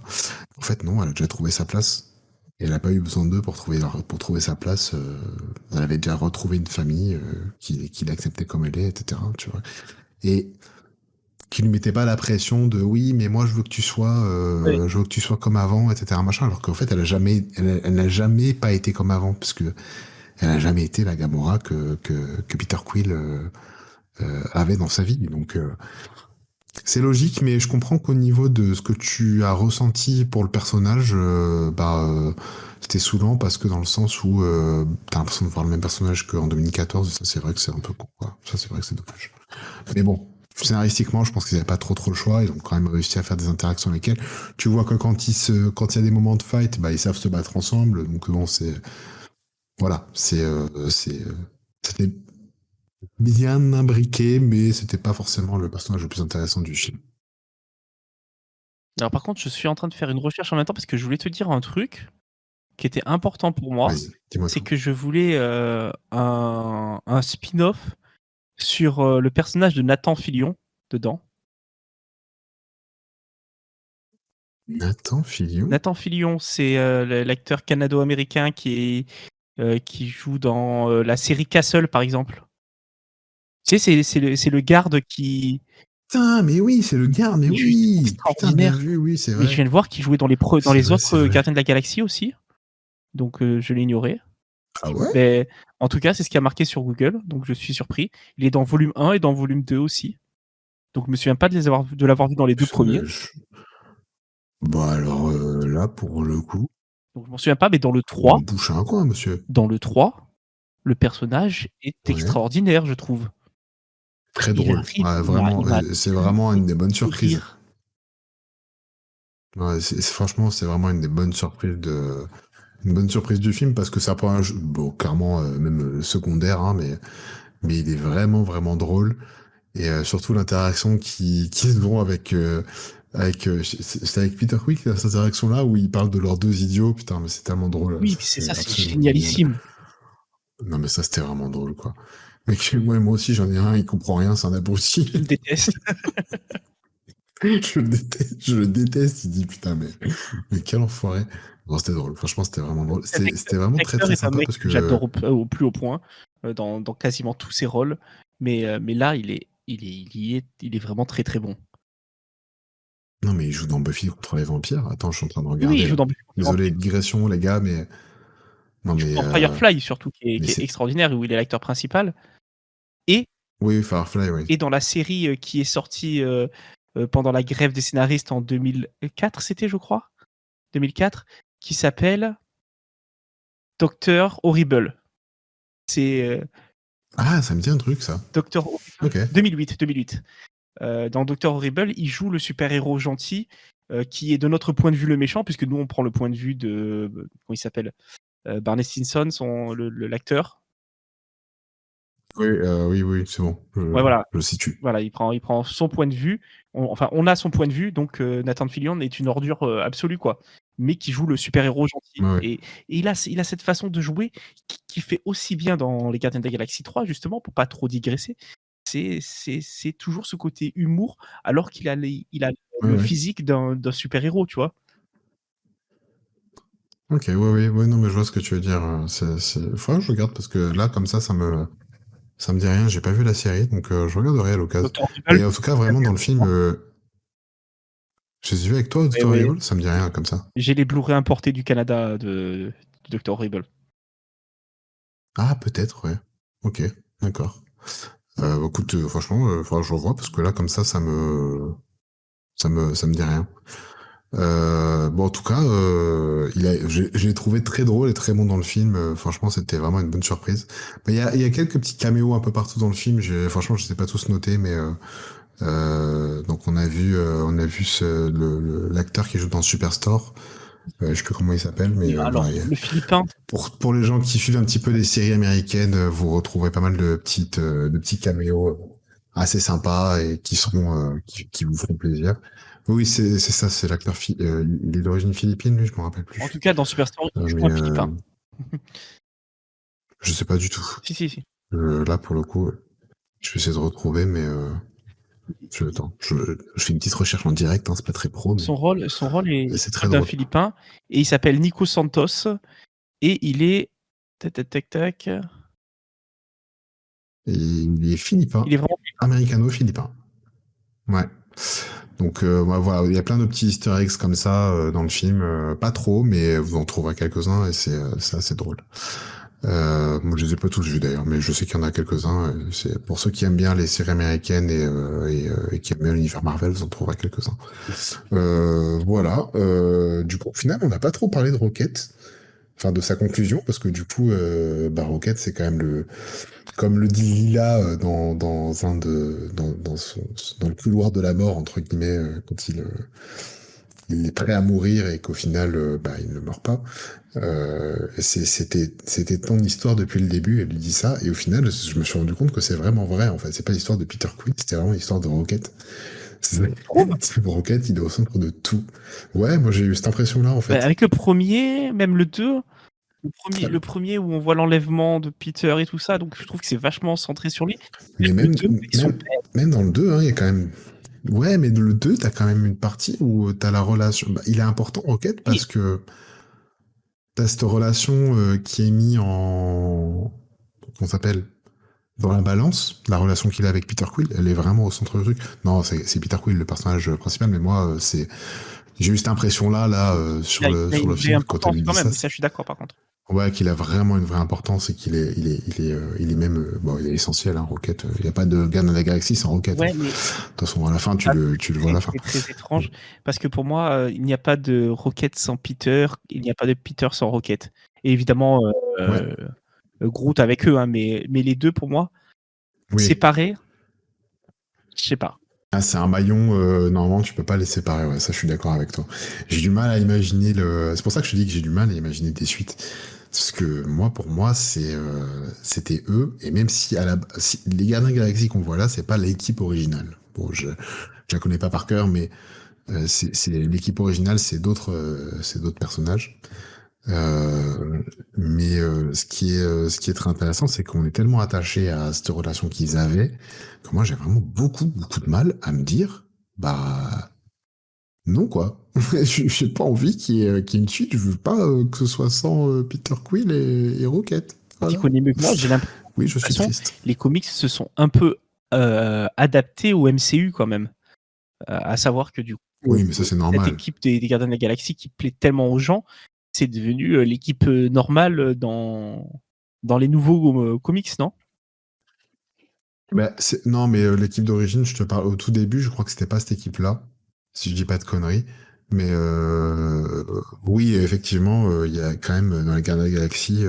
En fait, non, elle a déjà trouvé sa place. Et elle n'a pas eu besoin d'eux pour trouver sa place. Elle avait déjà retrouvé une famille qui l'acceptait comme elle est, etc. Tu vois. Et qui lui mettait pas la pression de oui, mais moi Ouais. je veux que tu sois comme avant, etc. Machin. Alors qu'en fait, elle n'a jamais pas été comme avant, parce que elle n'a jamais été la Gamora que Peter Quill avait dans sa vie. Donc c'est logique, mais je comprends qu'au niveau de ce que tu as ressenti pour le personnage, c'était saoulant parce que dans le sens où t'as l'impression de voir le même personnage qu'en 2014, et ça c'est vrai que c'est un peu con, quoi. Ça c'est vrai que c'est dommage. Mais bon, scénaristiquement, je pense qu'ils n'avaient pas trop le choix, ils ont quand même réussi à faire des interactions avec elle. Tu vois que quand il y a des moments de fight, ils savent se battre ensemble, donc bon, voilà, c'était bien imbriqué, mais c'était pas forcément le personnage le plus intéressant du film. Alors par contre, je suis en train de faire une recherche en même temps parce que je voulais te dire un truc qui était important pour moi, Vas-y, dis-moi c'est tout. que je voulais, un spin-off sur, le personnage de Nathan Fillion dedans. Nathan Fillion? Nathan Fillion, c'est, l'acteur canado-américain qui joue dans, la série Castle, par exemple. Tu sais, c'est le garde qui Putain, mais oui, c'est le gars, mais est juste oui! Putain, bien extraordinaire. vu, oui, c'est Mais je vrai. viens de voir qu'il jouait dans C'est les vrai, c'est autres, vrai. Gardiens de la Galaxie aussi, donc je l'ignorais. Ah ouais? Mais en tout cas, c'est ce qui a marqué sur Google, donc je suis surpris. Il est dans volume 1 et dans volume 2 aussi, donc je me souviens pas de l'avoir vu dans les 2 Putain, premiers. Bah alors là, pour le coup, Donc je m'en souviens pas, mais on bouche un coin, monsieur. dans le 3, le personnage est Ouais. extraordinaire, je trouve. Très Il drôle. arrive, Ouais, vraiment, il m'a c'est tellement vraiment fait une des bonnes surprises. rire. Ouais, franchement, c'est vraiment une bonne surprise du film parce que ça prend un jeu, bon, clairement, même secondaire, hein, mais il est vraiment, vraiment drôle. Et surtout l'interaction qui se vont c'est avec Peter Quick, cette interaction-là, où ils parlent de leurs deux idiots. Putain, mais c'est tellement drôle. Oui, Ça, puis c'est c'est ça, c'est absolument génial. génialissime. Non, mais ça, c'était vraiment drôle, quoi. Mais moi aussi, j'en ai un, il comprend rien, c'est un abruti. Je le déteste. Je le déteste. Il dit, putain, mais quel enfoiré. Bon, c'était drôle. Franchement, c'était vraiment drôle. C'était vraiment Cet très, acteur très est un sympa mec parce que que, j'adore au plus haut point, dans quasiment tous ses rôles, mais là, il est vraiment très, très bon. non, mais il joue dans Buffy contre les vampires. Attends, je suis en train de Oui, oui, il regarder, joue là. dans Buffy contre les Désolé, vampires. digression, les gars, mais, non, Il joue mais, dans Firefly surtout, mais qui est c'est, extraordinaire, où il est l'acteur principal et oui, Firefly, oui. et dans la série, qui est sortie, pendant la grève des scénaristes en 2004, c'était, je crois? 2004, qui s'appelle Docteur Horrible. C'est, Ah, ça me dit un truc, ça. Docteur Horrible Ok. 2008. dans Doctor Horrible, il joue le super-héros gentil qui est de notre point de vue le méchant, puisque nous on prend le point de vue de comment il s'appelle, Barney Stinson, l'acteur. Oui, oui, c'est bon. Ouais, voilà. Je le situe. Voilà, il prend son point de vue. On a son point de vue, donc Nathan Fillion est une ordure absolue, quoi. Mais qui joue le super-héros gentil. Ouais, ouais. Et il a cette façon de jouer qui fait aussi bien dans Les Gardiens de la Galaxie 3, justement, pour pas trop digresser. C'est toujours ce côté humour, alors qu'il a, il a Ouais, le ouais. physique d'un super-héros, tu vois. Ok, ouais, non, mais je vois ce que tu veux dire. Faudra que je regarde parce que là, comme ça me dit rien. J'ai pas vu la série, donc je regarderai à l'occasion. Doctor Mais Horrible, en tout cas, vraiment, dans le film, je les ai vus avec toi, ouais, Doctor ouais. Evil, ça me dit rien comme ça. J'ai les Blu-ray importés du Canada de Doctor Horrible. Ah, peut-être, ouais. Ok, d'accord. Écoute, franchement, faudra que je revoie parce que là, comme ça me dit rien. Bon, en tout cas, j'ai trouvé très drôle et très bon dans le film. Franchement, c'était vraiment une bonne surprise. Mais il y a quelques petits caméos un peu partout dans le film. Franchement, je ne sais pas tous noter, mais donc on a vu l'acteur qui joue dans Superstore. Je sais plus comment il s'appelle, mais Et alors, voilà. le Philippin, Pour les gens qui suivent un petit peu les séries américaines, vous retrouverez pas mal de petits caméos assez sympas et qui vous feront plaisir. Oui, c'est ça, c'est l'acteur, il est d'origine philippine, lui, je me rappelle en plus. tout cas, dans Superstore, il joue Mais un Philippin. je sais pas du tout. Si, si, si. Là, pour le coup, je vais essayer de retrouver, mais attends, je fais une petite recherche en direct, hein, c'est pas très pro, mais Son rôle est c'est très celui d'un drôle. Philippin et il s'appelle Nico Santos et il est tac tac tac tac. Et il est philippin, Il est vraiment américano-philippin. Ouais. Donc voilà, il y a plein de petits easter eggs comme ça dans le film, pas trop, mais vous en trouverez quelques-uns et c'est assez drôle. Moi je les ai pas tous vus d'ailleurs, mais je sais qu'il y en a quelques-uns. C'est pour ceux qui aiment bien les séries américaines et qui aiment bien l'univers Marvel, vous en trouverez quelques-uns. Voilà. Du coup, au final, on n'a pas trop parlé de Rocket, enfin de sa conclusion, parce que du coup, Rocket, c'est quand même comme le dit Lila dans le couloir de la mort entre guillemets, quand il est prêt à mourir et qu'au final, il ne meurt pas. C'était ton histoire depuis le début, elle lui dit ça, et au final, je me suis rendu compte que c'est vraiment vrai, en fait. C'est pas l'histoire de Peter Quill, c'était vraiment l'histoire de Rocket. Rocket, il est au centre de tout. Ouais, moi j'ai eu cette impression-là, en fait. avec le premier, même le 2, Ah, le premier où on voit l'enlèvement de Peter et tout ça, donc je trouve que c'est vachement centré sur lui. mais Le 2 avec son père. même dans le 2, hein, il y a quand même. Ouais, mais dans le 2, t'as quand même une partie où t'as la relation. Il est important, Rocket, Oui, parce que t'as cette relation qui est mise en. Qu'on s'appelle dans la balance, la relation qu'il a avec Peter Quill, elle est vraiment au centre du truc. Non, c'est Peter Quill le personnage principal, mais moi, j'ai eu cette impression-là, il a sur le une vraie film, quand elle importance lui quand dit même, ça. mais ça je suis d'accord par contre. Ouais, qu'il a vraiment une vraie importance et il est même, bon, il est essentiel, hein, Rocket. Il n'y a pas de Gardiens de la Galaxie sans Rocket, hein. Ouais, mais De toute façon, à la fin, ah, tu le vois à la fin. c'est très étrange parce que pour moi, il n'y a pas de Rocket sans Peter, il n'y a pas de Peter sans Rocket. Et évidemment, Ouais, Groot avec eux, hein, mais les deux pour moi, oui. séparés, je sais pas. Ah, c'est un maillon, normalement, tu peux pas les séparer, ouais, ça, je suis d'accord avec toi. J'ai du mal à imaginer c'est pour ça que je te dis que j'ai du mal à imaginer des suites. Parce que moi, pour moi, c'était eux, et même si, les Gardiens de la Galaxie qu'on voit là, c'est pas l'équipe originale. Bon, je la connais pas par cœur, mais c'est l'équipe originale, c'est d'autres personnages. Mais ce qui est très intéressant, c'est qu'on est tellement attaché à cette relation qu'ils avaient que moi j'ai vraiment beaucoup de mal à me dire bah non quoi. J'ai pas envie qu'il y ait une suite. Je veux pas que ce soit sans Peter Quill et Rocket. Tu Voilà. connais mieux que moi, j'ai l'impression Oui, je suis façon, triste. les comics se sont un peu adaptés au MCU quand même. À savoir que du coup, Oui, mais ça c'est cette normal. équipe des Gardiens de la Galaxie qui plaît tellement aux gens, c'est devenu l'équipe normale dans les nouveaux comics, non? Bah, non, mais l'équipe d'origine, je te parle au tout début, je crois que c'était pas cette équipe-là, si je dis pas de conneries. Mais oui, effectivement, il y a quand même dans les Gardiens de la Galaxie,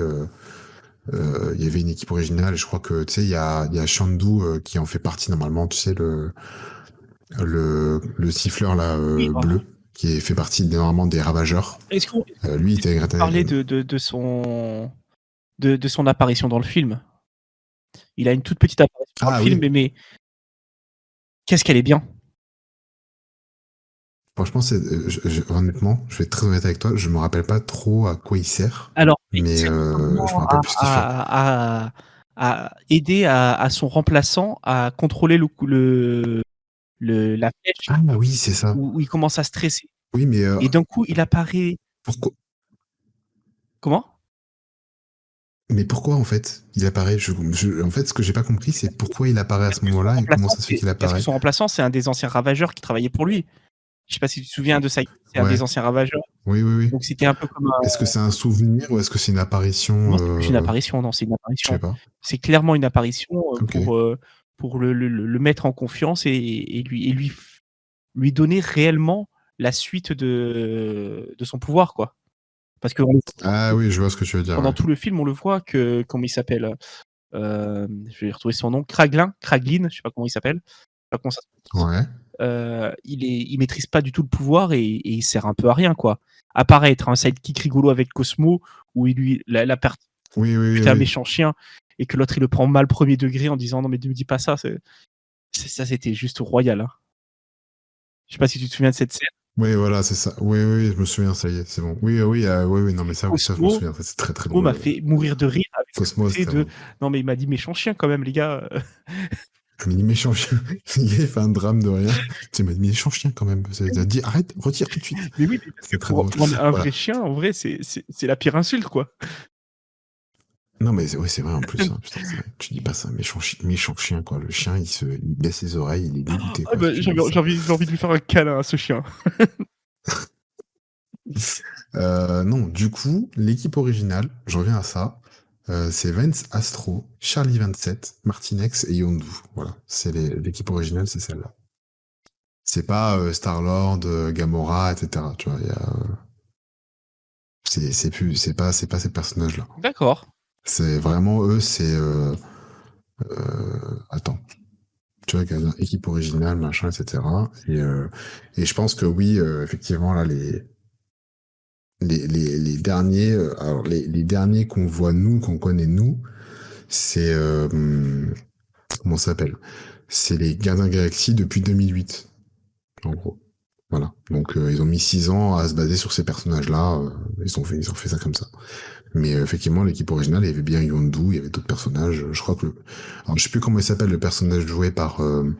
il y avait une équipe originale. Et je crois que tu sais, il y a Shandu qui en fait partie normalement. Tu sais le siffleur là, Oui, bleu, qui fait partie normalement des Ravageurs. Est-ce qu'on Lui, il était parler de son apparition dans le film? Il a une toute petite apparition dans le Ah film, oui. mais qu'est-ce qu'elle est bien! Franchement, honnêtement, je vais être très honnête avec toi, je me rappelle pas trop à quoi il sert, Alors, il mais sert je me simplement rappelle plus ce qu'il fait. à aider à son remplaçant à contrôler la flèche Ah oui, c'est ça. où il commence à stresser Oui, mais et d'un coup, il apparaît. pourquoi Comment? mais pourquoi en fait il apparaît? En fait, ce que j'ai pas compris, c'est pourquoi il apparaît à Parce ce que son moment-là et comment remplaçant, ça se fait qu'il apparaît? c'est un des anciens ravageurs qui travaillait pour lui. Je sais pas si tu te souviens de ça, c'est un Ouais. des anciens ravageurs. Oui, oui, oui. Donc c'était un peu comme un. Est-ce que c'est un souvenir ou est-ce que c'est une apparition? Non, c'est plus une apparition, non, c'est une Je sais apparition. pas. C'est clairement une apparition, Ok. pour le mettre en confiance et lui donner réellement la suite de son pouvoir, quoi. Parce que Ah oui, je vois ce que tu veux dire. pendant Ouais. tout le film, on le voit que comment il s'appelle? Je vais retrouver son nom, Kraglin, je sais pas comment il s'appelle, je sais pas comment ça se prononce. Ouais. Il maîtrise pas du tout le pouvoir et il sert un peu à rien, quoi. À part être un sidekick rigolo avec Cosmo, où il lui la partie Oui, oui, oui, t'es un oui. méchant chien et que l'autre il le prend mal premier degré en disant non mais ne me dis pas ça, ça c'était juste royal, hein. Je sais pas si tu te souviens de cette scène. Oui, voilà, c'est ça. Oui, oui, oui, je me souviens, ça y est, c'est bon. Oui, oui, oui, oui, non, mais ça, oui, ça, je m'en Cosmo souviens. Ça, c'est très, très M'a drôle. fait mourir de rire avec le Cosmos, côté c'était de drôle. non mais il m'a dit méchant chien quand même les gars. Mais il méchant chien. Il fait un drame de rien. Tu m'as dit méchant chien quand même. Ça a dit arrête, retire tout de suite. Mais oui, mais parce que C'était très drôle. pour un Voilà. vrai chien, en vrai, c'est la pire insulte, quoi. Non, mais oui, c'est vrai en plus. Hein. Putain, tu dis pas ça, méchant chien, quoi. Le chien, il baisse ses oreilles, il est dégoûté, Ah quoi, bah, si tu lui dis ça. j'ai envie de lui faire un câlin à ce chien. Non, du coup, l'équipe originale, je reviens à ça, c'est Vance Astro, Charlie 27, Martinex et Yondu. Voilà, c'est l'équipe originale, c'est celle-là. C'est pas Star-Lord, Gamora, etc. Tu vois, c'est pas ces personnages-là. D'accord. C'est vraiment eux, c'est attends, tu vois, équipe originale, machin, etc. Et je pense que oui, effectivement, là, les derniers, alors les derniers qu'on voit nous, qu'on connaît nous, c'est comment ça s'appelle? C'est les Gardiens de la Galaxie depuis 2008, en gros. Voilà. Donc ils ont mis 6 ans à se baser sur ces personnages-là. Ils ont fait ça comme ça. Mais effectivement, l'équipe originale, il y avait bien Yondu, il y avait d'autres personnages. Je crois que alors je sais plus comment il s'appelle le personnage joué par comment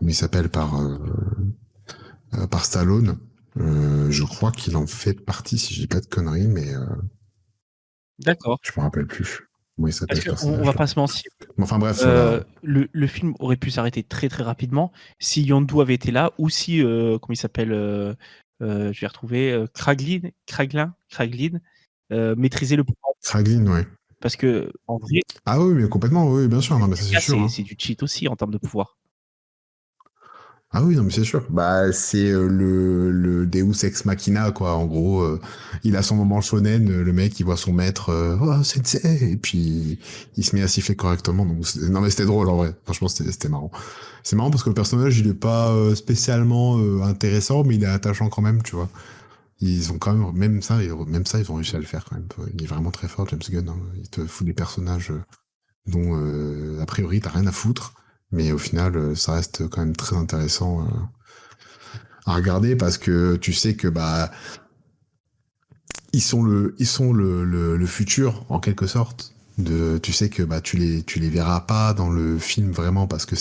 il s'appelle par Stallone. Je crois qu'il en fait partie, si je dis pas de conneries, mais D'accord. je me rappelle plus comment il s'appelle Parce ce qu'on va personnage-là. pas se mentir, Mais enfin bref, voilà. le film aurait pu s'arrêter très, très rapidement si Yondu avait été là ou si, comment il s'appelle? Je vais retrouver, Kraglin, maîtrisait le pouvoir. Kraglin, ouais. Parce qu'en vrai, Ah oui, mais complètement, oui, bien sûr, non, mais ça les c'est gars, sûr. Hein. c'est du cheat aussi en termes de pouvoir. Ah oui, non, mais c'est sûr. Bah, c'est le Deus Ex Machina, quoi. En gros, il a son moment shonen, le mec, il voit son maître, oh, sensei, et puis il se met à siffler correctement. Donc, non, mais c'était drôle, en vrai. Franchement, c'était marrant. C'est marrant parce que le personnage, il est pas spécialement intéressant, mais il est attachant quand même, tu vois. Ils ont quand même, même ça, ils ont réussi à le faire quand même. Il est vraiment très fort, James Gunn. Hein. Il te fout des personnages dont a priori t'as rien à foutre, mais au final ça reste quand même très intéressant à regarder parce que tu sais que bah ils sont le futur en quelque sorte. Tu sais que bah tu les verras pas dans le film vraiment parce que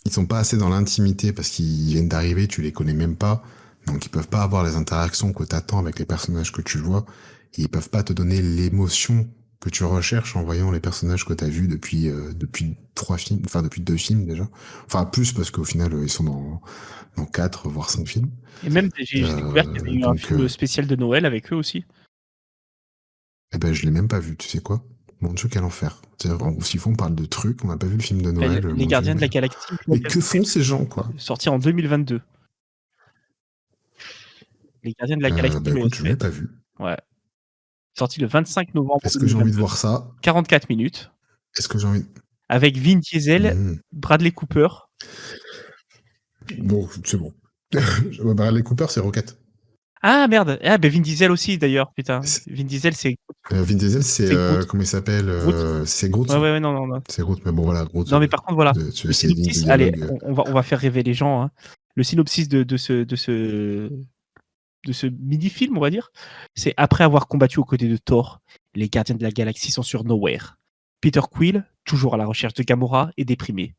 ils sont pas assez dans l'intimité parce qu'ils viennent d'arriver, tu les connais même pas, donc ils peuvent pas avoir les interactions que t'attends avec les personnages que tu vois, et ils peuvent pas te donner l'émotion que tu recherches en voyant les personnages que t'as vus depuis 3 films, enfin depuis 2 films déjà, enfin plus parce qu'au final ils sont dans 4 voire 5 films. Et même, j'ai découvert qu'il y avait eu un Donc film spécial de Noël avec eux aussi. eh ben je l'ai même pas vu, tu sais quoi? Mon Dieu, quel enfer. S'il faut on parle de trucs, on n'a pas vu le film de Noël, Les mon Dieu, Gardiens de la Galaxie, mais que font ces gens, quoi? sorti en 2022. Les Gardiens de la Galaxie Bah le écoute, je l'ai 7. pas vu. Ouais. Sorti le 25 novembre Est-ce que j'ai envie de 2022. voir ça? 44 minutes. Est-ce que j'ai envie... Avec Vin Diesel, Mmh. Bradley Cooper Bon, c'est bon. Bradley Cooper, c'est Rocket. Ah merde! Ah ben Vin Diesel aussi d'ailleurs, putain. C'est- Vin Diesel c'est Vin Diesel, c'est c'est Groot. comment il s'appelle Groot. c'est Groot. Ouais, ouais, ouais, non, non, non. C'est Groot, mais bon voilà, Groot. Non mais par contre voilà, le Ces lignes de synopsis, allez, dialogue. on va faire rêver les gens, hein. Le synopsis de ce mini-film, on va dire, c'est après avoir combattu aux côtés de Thor, les gardiens de la galaxie sont sur Nowhere. Peter Quill, toujours à la recherche de Gamora, est déprimé.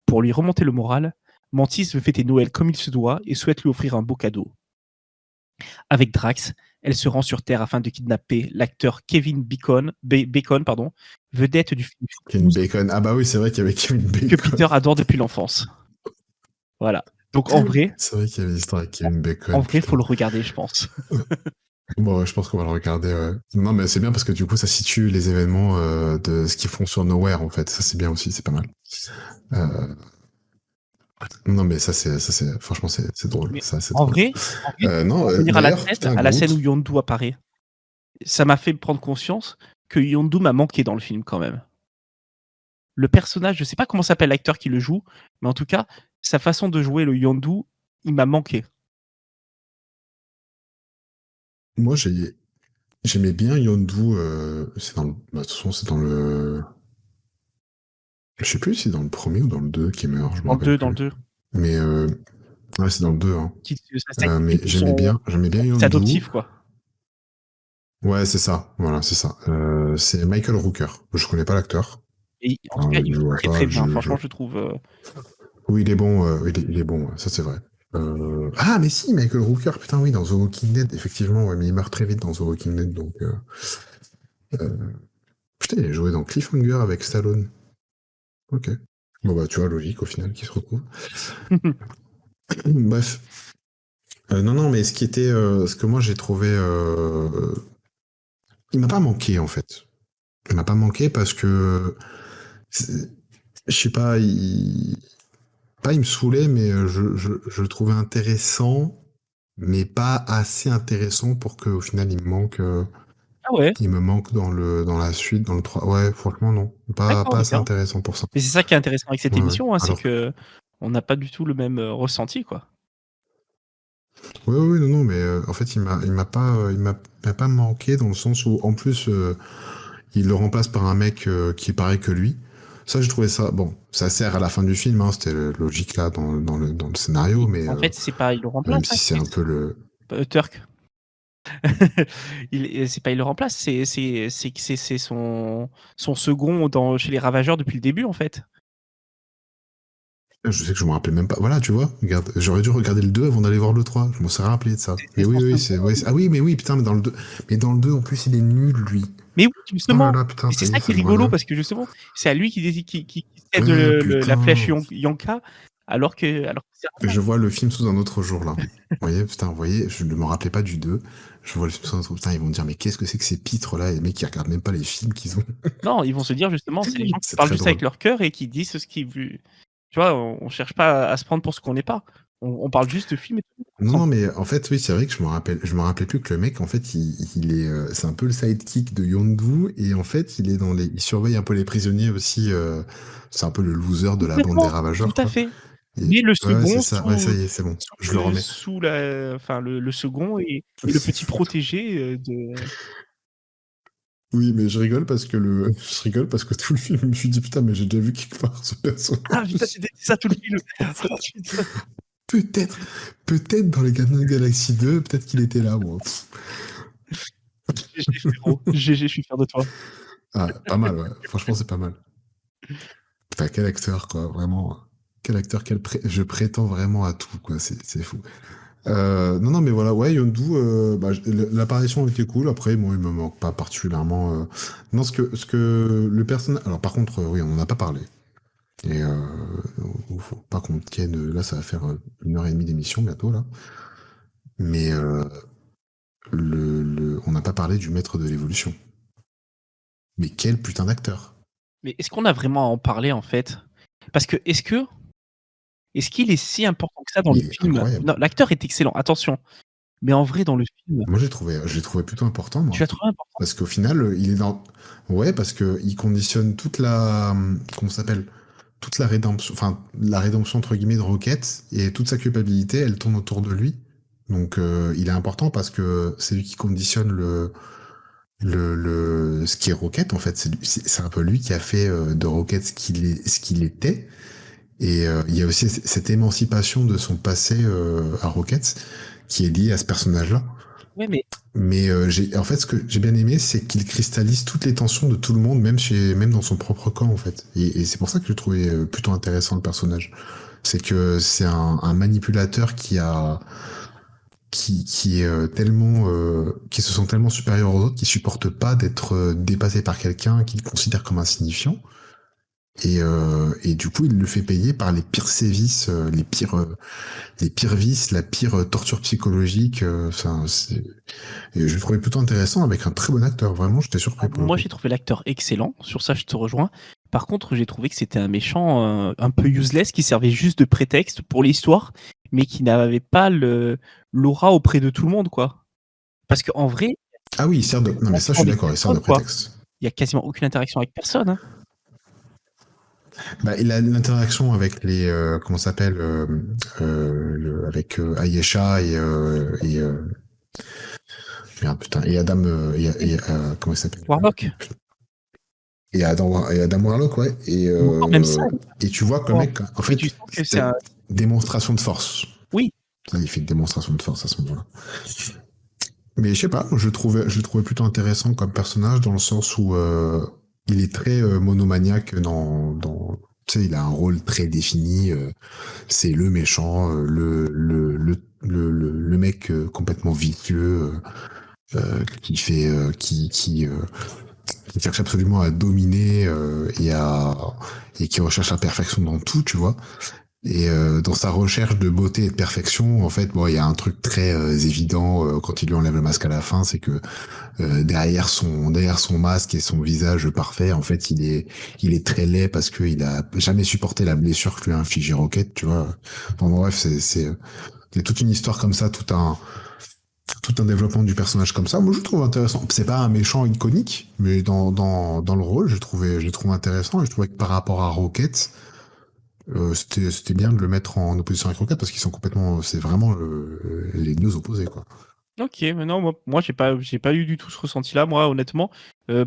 Pour lui remonter le moral, Mantis veut fêter Noël comme il se doit et souhaite lui offrir un beau cadeau. Avec Drax, elle se rend sur Terre afin de kidnapper l'acteur Kevin Bacon, vedette du film Kevin Footloose, Bacon. Ah bah oui, c'est vrai qu'il y avait Kevin Bacon. que Peter adore depuis l'enfance. Voilà. Donc en vrai, C'est vrai qu'il y avait l'histoire avec Kevin Bacon. en vrai, putain. faut le regarder, je pense. Bon, ouais, je pense qu'on va le regarder. Ouais. Non, mais c'est bien parce que du coup, ça situe les événements de ce qu'ils font sur Nowhere, en fait. Ça, c'est bien aussi, c'est pas mal. Non, mais franchement, c'est drôle. Mais Ça, c'est en drôle. vrai, Non, pour revenir à la d'ailleurs, scène, putain, à la scène où Groot. Yondu apparaît, ça m'a fait prendre conscience que Yondu m'a manqué dans le film quand même. Le personnage, je sais pas comment s'appelle l'acteur qui le joue, mais en tout cas, sa façon de jouer le Yondu, il m'a manqué. Moi, j'aimais bien Yondu. C'est dans le. Bah, de toute façon, c'est dans le. Je sais plus si c'est dans le premier ou dans le 2 qui meurt, je me Dans le rappelle 2, dans le plus. 2. Mais ouais, c'est dans le 2. Hein. Qui se Mais sacrifie pour j'aimais bien son fils Yondu. adoptif, quoi. Ouais, c'est ça. Voilà, c'est ça. C'est Michael Rooker. Je connais pas l'acteur. Et en tout cas, il Je joue vois très pas. très bien. Franchement, je trouve. Oui, il est bon. Il est bon. Ouais, ça, c'est vrai. Ah, mais si, Michael Rooker. Putain, oui, dans The Walking Dead, effectivement. Ouais, mais il meurt très vite dans The Walking Dead, donc. Putain, il a joué dans Cliffhanger avec Stallone. Ok. Bon bah tu vois, logique au final qui se retrouve. Bref. Non, mais ce que moi j'ai trouvé, il m'a pas manqué en fait. Il m'a pas manqué parce que, je sais pas, pas il me saoulait, mais je le trouvais intéressant, mais pas assez intéressant pour qu'au final Ah ouais, il me manque dans la suite, dans le 3. Ouais, franchement non, pas d'accord, assez d'accord. intéressant pour ça. Mais c'est ça qui est intéressant avec cette Ouais, ouais. émission, hein, c'est Alors que on n'a pas du tout le même ressenti, quoi. oui, oui, non, mais en fait, il m'a pas manqué dans le sens où, en plus, il le remplace par un mec qui est pareil que lui. Ça, j'ai trouvé ça, bon, ça sert à la fin du film, hein, c'était logique là dans le scénario, Mais mais en fait, c'est pas il le remplace, même hein, si c'est un peu le. Turk. C'est pas il le remplace, c'est son second chez les Ravageurs depuis le début, en fait. Je sais que je me rappelais même pas. Voilà, tu vois, regarde, j'aurais dû regarder le 2 avant d'aller voir le 3. Je m'en serais rappelé de ça. C'est Mais oui, son oui, second. ah oui, mais oui, putain, mais dans le 2 en plus, il est nul, lui. Mais oui, Oh là justement, là, putain, et c'est ça y est, ça qui ça est me rigolo revient. parce que justement, c'est à lui qui cède Ouais, la flèche putain. Yonka alors que c'est Je vois le film sous un autre jour, là. Vous voyez, putain, vous voyez, je ne me rappelais pas du 2. Je vois le film sous un autre jour. Putain, ils vont me dire, mais qu'est-ce que c'est que ces pitres-là? Et les mecs qui regardent même pas les films qu'ils ont. non, ils vont se dire justement, c'est les gens qui C'est parlent très juste avec drôle. leur cœur et qui disent ce qu'ils veulent. Tu vois, on cherche pas à se prendre pour ce qu'on n'est pas. On parle juste de films et tout. Non, non, mais en fait, oui, c'est vrai que je me rappelais plus que le mec, en fait, il est, c'est un peu le sidekick de Yondu, et en fait, il surveille un peu les prisonniers aussi, c'est un peu le loser de la bande des Complètement, tout Ravageurs, à quoi. fait. Et, Mais le ouais, c'est second ça, ouais, ça y est, c'est bon, je le remets. sous la enfin le second et le petit protégé, de Oui, mais je rigole parce que tout le film, je me suis dit, putain, mais j'ai déjà vu quelque part ce ah putain, personnage. c'était ça tout le film. Oh putain. Peut-être, peut-être dans les Gardiens de la Galaxie 2, peut-être qu'il était là, moi. GG frérot, GG, je suis fier de toi. Ah, pas mal, ouais. Franchement, c'est pas mal. Putain, quel acteur, quoi, vraiment. Quel acteur, je prétends vraiment à tout, quoi, c'est fou. Non, non, mais voilà, ouais, Yondu, l'apparition était cool. Après, bon, il me manque pas particulièrement. Non, le personnage. Alors, par contre, oui, on en a pas parlé. Et faut pas qu'on tienne. Là, ça va faire 1 heure et demie d'émission bientôt, là. Mais on n'a pas parlé du maître de l'évolution. Mais quel putain d'acteur! Mais est-ce qu'on a vraiment à en parler en fait? Parce que est-ce qu'il est si important que ça dans Mais le il est film? incroyable. Non, l'acteur est excellent, attention. Mais en vrai, dans le film, Moi, je l'ai trouvé plutôt important, tu moi. l'as trouvé important? Parce qu'au final, il est dans. Ouais, parce que il conditionne toute la. Comment ça s'appelle? toute la rédemption entre guillemets de Rocket et toute sa culpabilité, elle tourne autour de lui. Donc il est important parce que c'est lui qui conditionne ce qui est Rocket en fait. C'est un peu lui qui a fait de Rocket ce qu'il était. Et il y a aussi cette émancipation de son passé à Rocket qui est liée à ce personnage-là. Ouais, mais Mais en fait, ce que j'ai bien aimé, c'est qu'il cristallise toutes les tensions de tout le monde, même dans son propre camp, en fait. Et c'est pour ça que je trouvais plutôt intéressant le personnage. C'est que c'est un manipulateur qui est tellement, qui se sent tellement supérieur aux autres, qui supporte pas d'être dépassé par quelqu'un qu'il considère comme insignifiant. Et du coup, il le fait payer par les pires sévices, les pires vices, la pire torture psychologique. Enfin, et je le trouvais plutôt intéressant avec un très bon acteur. Vraiment, j'étais surpris pour le moi, coup. j'ai trouvé l'acteur excellent. Sur ça, je te rejoins. Par contre, j'ai trouvé que c'était un méchant un peu useless qui servait juste de prétexte pour l'histoire, mais qui n'avait pas l'aura auprès de tout le monde, quoi. Parce qu'en vrai, Ah oui, il sert de. Non, mais ça, je suis avec d'accord, il sert de personne, quoi. prétexte. Il y a quasiment aucune interaction avec personne. Hein. Bah, il a l'interaction avec les. Comment ça s'appelle avec Ayesha merde, putain, et Adam. Comment il s'appelle Warlock. Et Adam Warlock, ouais. Ou encore même ça. Et tu vois que le mec, en Mais fait, tu sens que c'est c'est un. démonstration de force. Oui. Là, il fait une démonstration de force à ce moment-là. Mais je sais pas, je le trouvais plutôt intéressant comme personnage dans le sens où il est très monomaniaque tu sais, il a un rôle très défini. C'est le méchant, le mec complètement vicieux qui fait, qui cherche absolument à dominer et qui recherche la perfection dans tout, tu vois. Et dans sa recherche de beauté et de perfection, en fait, bon, il y a un truc très évident quand il lui enlève le masque à la fin, c'est que derrière son masque et son visage parfait, en fait, il est très laid parce qu'il a jamais supporté la blessure que lui a infligé Rocket, tu vois. Enfin, bref, il y a toute une histoire comme ça, tout un développement du personnage comme ça. Moi, je le trouve intéressant. C'est pas un méchant iconique, mais dans le rôle, je le trouve intéressant et je trouvais que par rapport à Rocket, c'était bien de le mettre en opposition avec Rocket parce qu'ils sont complètement, c'est vraiment les deux opposés, quoi. Ok, mais non, moi j'ai pas eu du tout ce ressenti-là, moi, honnêtement.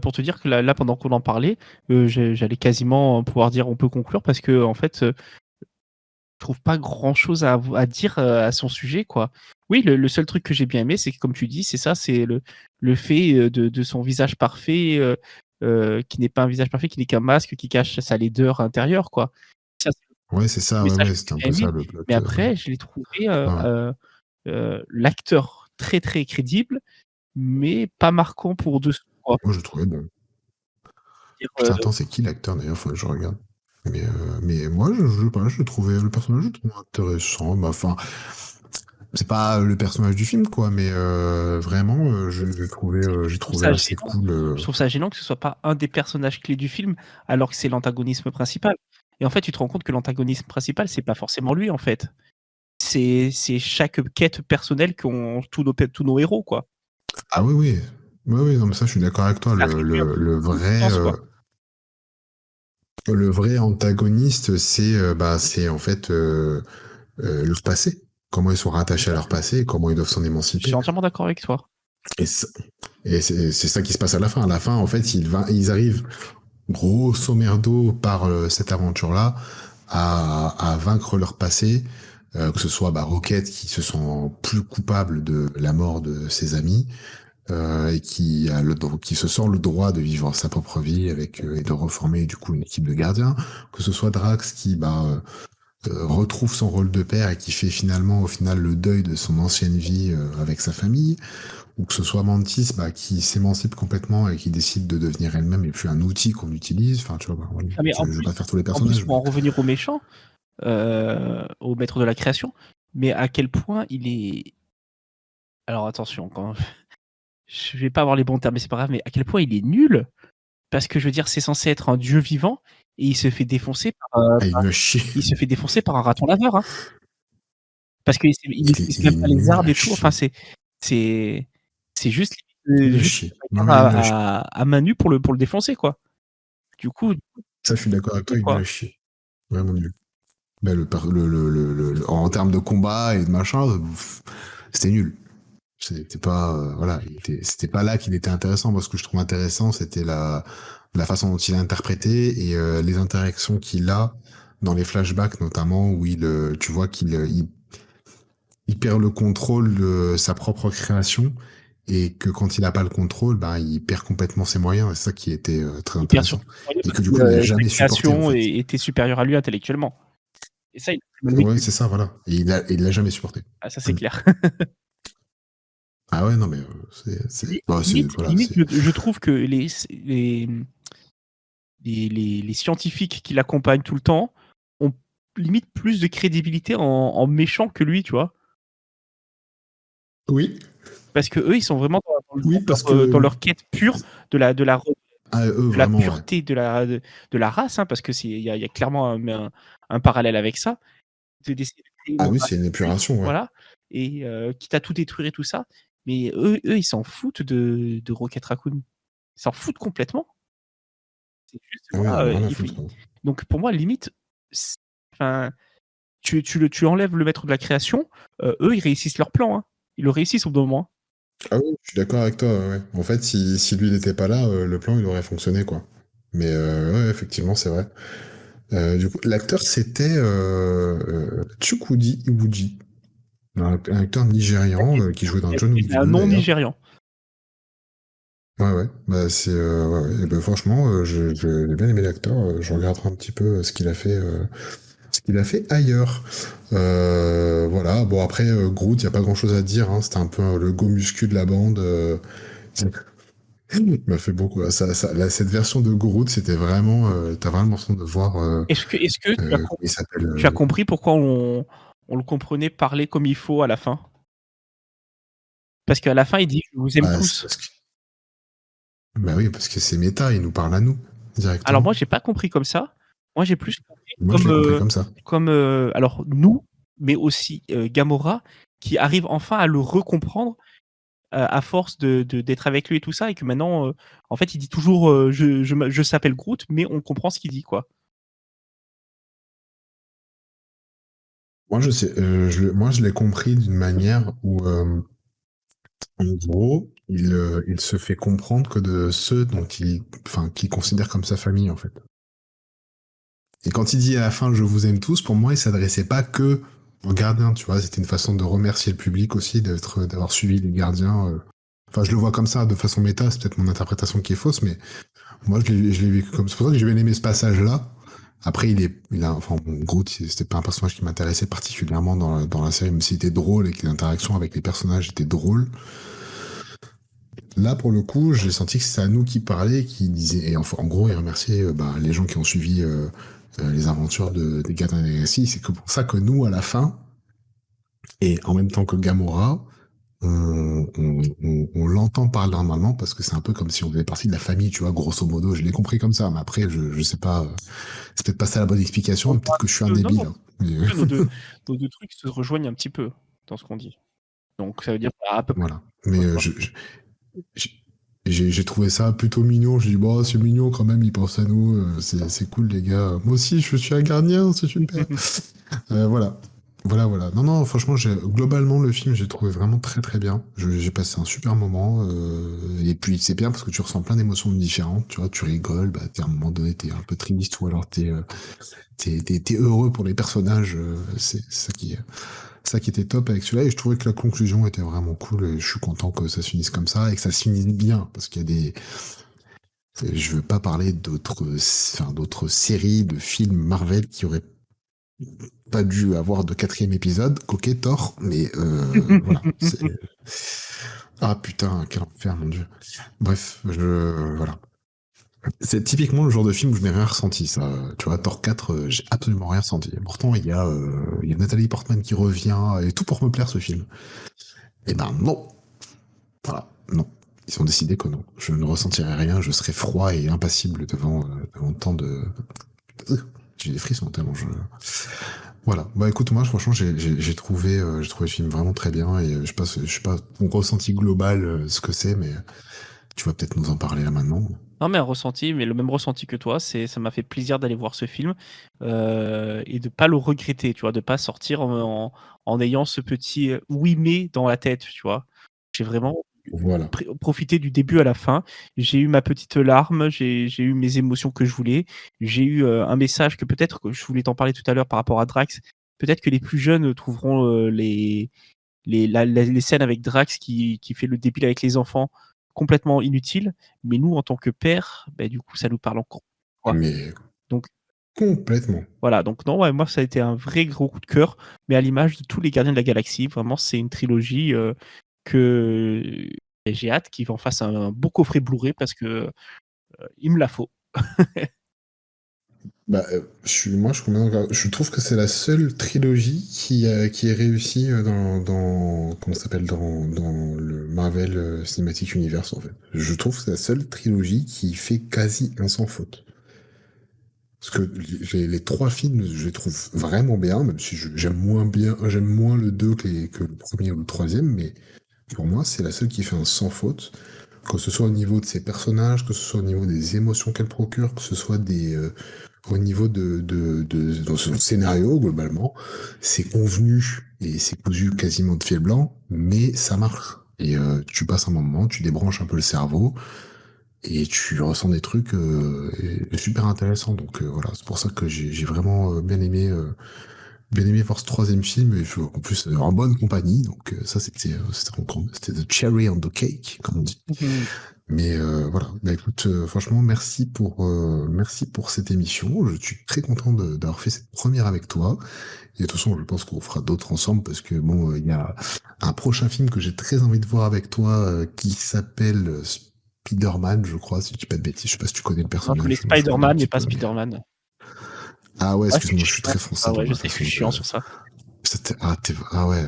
Pour te dire que là pendant qu'on en parlait, j'allais quasiment pouvoir dire on peut conclure parce que en fait, je trouve pas grand-chose à dire à son sujet, quoi. Oui, le seul truc que j'ai bien aimé, c'est que comme tu dis, c'est ça, c'est le fait de son visage parfait, qui n'est pas un visage parfait, qui n'est qu'un masque qui cache sa laideur intérieure, quoi. Ça, c'est Ouais, c'est ça, le ouais, message ouais, que c'était un j'ai peu bien ça aimé. le plot. Mais après, je l'ai trouvé Ouais. l'acteur très très crédible, mais pas marquant pour dessous, quoi. Moi, je le trouvais bon. Dire, Putain, attends, c'est qui l'acteur d'ailleurs? Faut que je regarde. Mais moi, je trouvais le personnage, je le trouvais intéressant. Bah, enfin, c'est pas le personnage du film, quoi, mais vraiment, j'ai je trouve trouvé ça assez gênant. cool. Je trouve ça gênant que ce soit pas un des personnages clés du film, alors que c'est l'antagonisme principal. Et en fait, tu te rends compte que l'antagonisme principal, c'est pas forcément lui, en fait. C'est chaque quête personnelle qu'ont tous nos héros, quoi. Ah oui, oui. Oui, oui, non, mais ça, je suis d'accord avec toi. Ça réduit un peu le sens, quoi. Le vrai antagoniste, c'est en fait leur passé. Comment ils sont rattachés à leur passé et comment ils doivent s'en Je suis émanciper. entièrement d'accord avec toi. Et, c- et c'est ça qui se passe à la fin. À la fin, en fait, ils arrivent grosso merdo par cette aventure-là à vaincre leur passé, que ce soit Rocket qui se sent plus coupable de la mort de ses amis et qui se sent le droit de vivre sa propre vie et de reformer du coup une équipe de gardiens, que ce soit Drax qui retrouve son rôle de père et qui fait finalement au final le deuil de son ancienne vie avec sa famille, ou que ce soit Mantis qui s'émancipe complètement et qui décide de devenir elle-même et plus un outil qu'on utilise. Enfin, tu vois, voilà. Ah, mais Je vais pas faire tous les en plus, personnages, pour mais en revenir aux méchants, au maître de la création, mais à quel point il est. Alors attention, quand je vais pas avoir les bons termes, mais c'est pas grave, mais à quel point il est nul, parce que je veux dire, c'est censé être un dieu vivant et il me chie. il se fait défoncer par un raton laveur, hein. Parce qu'il Il est esquive pas les nul arbres à et tout. Enfin, chier. c'est c'est juste Nul à juste chier. il Non, va mais faire nul à chier. à main nue pour le défoncer, quoi. Du coup, Ça, je suis d'accord avec toi, il est nul quoi. à chier. Vraiment nul. Ben, en termes de combat et de machin, c'était nul. C'était pas, voilà, c'était pas là qu'il était intéressant. Moi, ce que je trouve intéressant, c'était la façon dont il est interprété et les interactions qu'il a dans les flashbacks, notamment où tu vois il perd le contrôle de sa propre création et que quand il n'a pas le contrôle, bah, il perd complètement ses moyens. C'est ça qui était très Il perd surtout intéressant. ses moyens Et parce que du que coup, il n'a sa jamais supporté, en création fait. était supérieure à lui intellectuellement et ça, il l'a très mal Ouais, vécu. c'est ça, voilà. Et il l'a jamais supporté. Ah ça, c'est Mm. clair. Ah ouais, non, mais bah, voilà, Limite, je trouve que les scientifiques qui l'accompagnent tout le temps ont limite plus de crédibilité en méchants que lui, tu vois? oui, Parce qu'eux, ils sont vraiment oui, parce que dans leur quête pure de la ah, eux, de la vraiment, ouais. pureté de la race, hein, parce que il y a clairement un parallèle avec ça. D'essayer de créer une Ah oui, race c'est une pure, épuration, ouais. voilà, et quitte à tout détruire et tout ça, mais eux, ils s'en foutent de Rocket Raccoon. Ils s'en foutent complètement. C'est juste, Ah oui, voilà, rien à il faut foutre, quoi. donc pour moi, limite, c enfin, tu enlèves le maître de la création, eux, ils réussissent leur plan, hein. Ils le réussissent au bout d'un moment. Ah oui, je suis d'accord avec toi, ouais. En fait, si lui n'était pas là, le plan, il aurait fonctionné, quoi. Mais ouais, effectivement, c'est vrai. Du coup, l'acteur, c'était Chukwudi Iwuji, un acteur nigérian qui jouait dans John Wick C'est un 2, non d'ailleurs. nigérian. Ouais, ouais. Bah, ouais, ouais. Et ben, franchement, j'ai bien aimé l'acteur. Je regarderai un petit peu ce qu'il a fait ailleurs. Voilà. Bon, après, Groot, il n'y a pas grand-chose à dire. Hein. C'était un peu le go muscu de la bande. Il m'a fait beaucoup. Cette version de Groot, c'était vraiment. T'as vraiment l'impression de voir. Est-ce que Comment il s'appelle tu as compris pourquoi on le comprenait parler comme il faut à la fin? Parce qu'à la fin, il dit: «Je vous aime bah, tous». bah oui, parce que c'est méta, il nous parle à nous, Alors directement. moi, j'ai pas compris comme ça. Moi, j'ai plus compris Moi, je l'ai compris comme ça. alors nous, mais aussi, Gamora, qui arrive enfin à le recomprendre, à force d'être avec lui et tout ça, et que maintenant, en fait, il dit toujours, «Je s'appelle Groot», mais on comprend ce qu'il dit, quoi. Moi, je sais, moi, je l'ai compris d'une manière où, en gros, il se fait comprendre que de ceux qu'il considère comme sa famille, en fait. Et quand il dit à la fin je vous aime tous, pour moi, il s'adressait pas que aux gardiens, tu vois. C'était une façon de remercier le public aussi, d'avoir suivi les gardiens. Enfin, je le vois comme ça, de façon méta. C'est peut-être mon interprétation qui est fausse, mais moi, je l'ai vécu comme. C'est pour ça que j'ai bien aimé ce passage-là. Après, enfin, bon, Groot, c'était pas un personnage qui m'intéressait particulièrement dans la série, même s'il était drôle et que les interactions avec les personnages étaient drôles. Là, pour le coup, j'ai senti que c'était à nous qui parlait, qui disait, et en gros, il remerciait les gens qui ont suivi les aventures des Gardiens de la Galaxie. C'est que pour ça que nous, à la fin, et en même temps que Gamora, on l'entend parler normalement parce que c'est un peu comme si on faisait partie de la famille, tu vois, grosso modo. Je l'ai compris comme ça, mais après, je sais pas, c'est peut-être pas ça la bonne explication, On et voit peut-être un que je suis petit un peu non, débile. non, Hein. Mais, nos 2 trucs se rejoignent un petit peu dans ce qu'on dit. Donc ça veut dire à peu près voilà. Mais quoi. j'ai j'ai trouvé ça plutôt mignon. J'ai dit, bon, c'est mignon quand même, il pense à nous. C'est cool, les gars. Moi aussi, je suis un gardien, c'est super. Voilà. Voilà, voilà. Non, non, franchement, globalement, le film, j'ai trouvé vraiment très, très bien. J'ai passé un super moment. Et puis, c'est bien parce que tu ressens plein d'émotions différentes. Tu vois, tu rigoles, bah, à un moment donné, t'es un peu triste ou alors t'es heureux pour les personnages. C'est ça qui était top avec celui-là. Et je trouvais que la conclusion était vraiment cool. Et je suis content que ça se finisse comme ça et que ça se finisse bien. Parce qu'il y a des. Je veux pas parler d'autres séries, de films Marvel qui auraient pas dû avoir de quatrième épisode. Ok, Thor, mais voilà. Ah putain, quel enfer, mon dieu. Bref, voilà. C'est typiquement le genre de film où je n'ai rien ressenti, ça. Tu vois, Thor 4, j'ai absolument rien ressenti. Pourtant, il y a Nathalie Portman qui revient, et tout pour me plaire, ce film. Eh ben non. Voilà, non. Ils ont décidé que non. Je ne ressentirai rien, je serai froid et impassible devant tant de... J'ai des frissons tellement je... Voilà. Bah écoute, moi, franchement, j'ai trouvé le film vraiment très bien, et je sais pas ton ressenti global, ce que c'est, mais tu vas peut-être nous en parler là maintenant. Non, mais un ressenti, mais le même ressenti que toi, ça m'a fait plaisir d'aller voir ce film, et de pas le regretter, tu vois? De pas sortir en ayant ce petit, «oui mais» dans la tête, tu vois? J'ai vraiment Voilà. profité du début à la fin. J'ai eu ma petite larme, j'ai eu mes émotions que je voulais. J'ai eu, un message que peut-être que je voulais t'en parler tout à l'heure par rapport à Drax. Peut-être que les plus jeunes trouveront, les scènes avec Drax qui fait le débile avec les enfants complètement inutiles, mais nous en tant que pères, bah, du coup ça nous parle encore, Ah, quoi. mais Donc complètement. voilà, donc non, ouais, moi ça a été un vrai gros coup de cœur, mais à l'image de tous les Gardiens de la Galaxie, vraiment c'est une trilogie, que j'ai hâte qu'ils en fassent un beau coffret Blu-ray parce que, il me la faut. Bah, je suis complètement d'accord. Je trouve que c'est la seule trilogie qui est réussie comment ça s'appelle, dans le Marvel Cinematic Universe, en fait. Je trouve que c'est la seule trilogie qui fait quasi un sans faute. Parce que les trois films, je les trouve vraiment bien, même si j'aime moins le 2 que le premier ou le troisième, mais pour moi, c'est la seule qui fait un sans faute. Que ce soit au niveau de ses personnages, que ce soit au niveau des émotions qu'elle procure, que ce soit au niveau de son scénario, globalement, c'est convenu et c'est cousu quasiment de fil blanc, mais ça marche. Et tu passes un moment, tu débranches un peu le cerveau, et tu ressens des trucs super intéressants. Donc voilà, c'est pour ça que j'ai vraiment bien aimé voir ce troisième film, et en plus en bonne compagnie. Donc ça, c'était the cherry on the cake, comme on dit. Mmh. Mais voilà, bah écoute, franchement, merci pour cette émission. Je suis très content d'avoir fait cette première avec toi. Et de toute façon, je pense qu'on fera d'autres ensemble parce que bon, il y a un prochain film que j'ai très envie de voir avec toi qui s'appelle Spider-Man, je crois, si je dis pas de bêtises. Je sais pas si tu connais le Non, je connais personnage. Moi, je connais un Spider-Man, mais petit pas peu, mais Spider-Man. ah ouais, Ouais, c'est excuse-moi, je suis chiant très sur français ça, dans ouais, je ma sais que je façon suis chiant sur ça. ah ouais.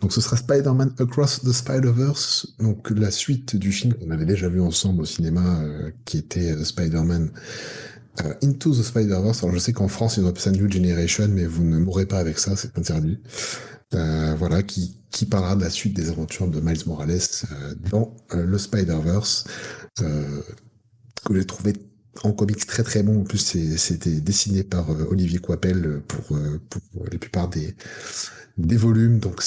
Donc ce sera Spider-Man Across the Spider-Verse, donc la suite du film qu'on avait déjà vu ensemble au cinéma, qui était Spider-Man Into the Spider-Verse. Alors je sais qu'en France ils ont appelé ça New Generation, mais vous ne mourrez pas avec ça, c'est interdit. Voilà, qui parlera de la suite des aventures de Miles Morales dans le Spider-Verse, euh, que j'ai trouvé en comics très très bon. En plus, c'était dessiné par Olivier Coipel pour la plupart des volumes, donc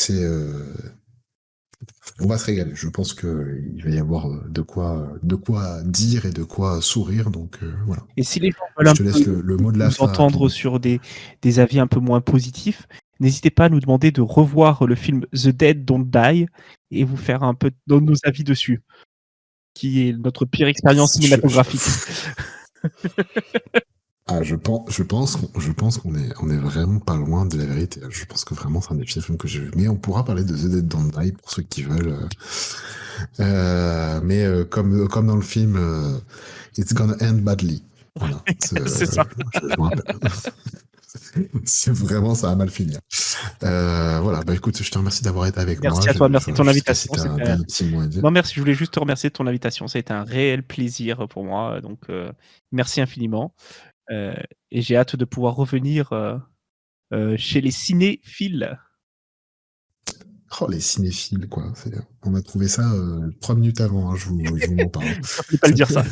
on va se régaler. Je pense que il va y avoir de quoi dire et de quoi sourire. Donc voilà. Et si les gens veulent Je un te peu laisse le mot de la nous fin entendre rapidement. sur des avis un peu moins positifs, n'hésitez pas à nous demander de revoir le film The Dead Don't Die et vous faire un peu nos avis dessus, qui est notre pire expérience cinématographique. Ah, je pense qu'on est vraiment pas loin de la vérité. Je pense que vraiment c'est un des pires films que j'ai vu. Mais on pourra parler de The Dead Don't Die pour ceux qui veulent. Mais comme dans le film, It's Gonna End Badly. Voilà. C'est ça. Je me rappelle. C'est vraiment, ça va mal finir. Voilà. Bah écoute, je te remercie d'avoir été avec moi. Merci à toi, merci de ton Je sais pas si invitation. tu as un dernier petit mot à dire. Non, merci, je voulais juste te remercier de ton invitation. Ça a été un réel plaisir pour moi. Donc, merci infiniment. Euh, et j'ai hâte de pouvoir revenir chez les cinéphiles. Oh, les cinéphiles, quoi. On a trouvé ça 3 minutes avant, hein, je vous m'en parle. Il fallait pas le dire ça.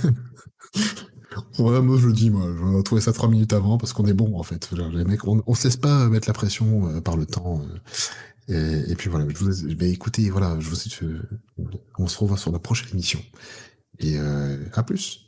Ouais, moi je le dis, moi, j'en ai trouvé ça 3 minutes avant parce qu'on est bon en fait. Genre, les mecs, on se laisse pas mettre la pression par le temps. Et puis voilà, écoutez, voilà, on se revoit sur la prochaine émission. Et à plus.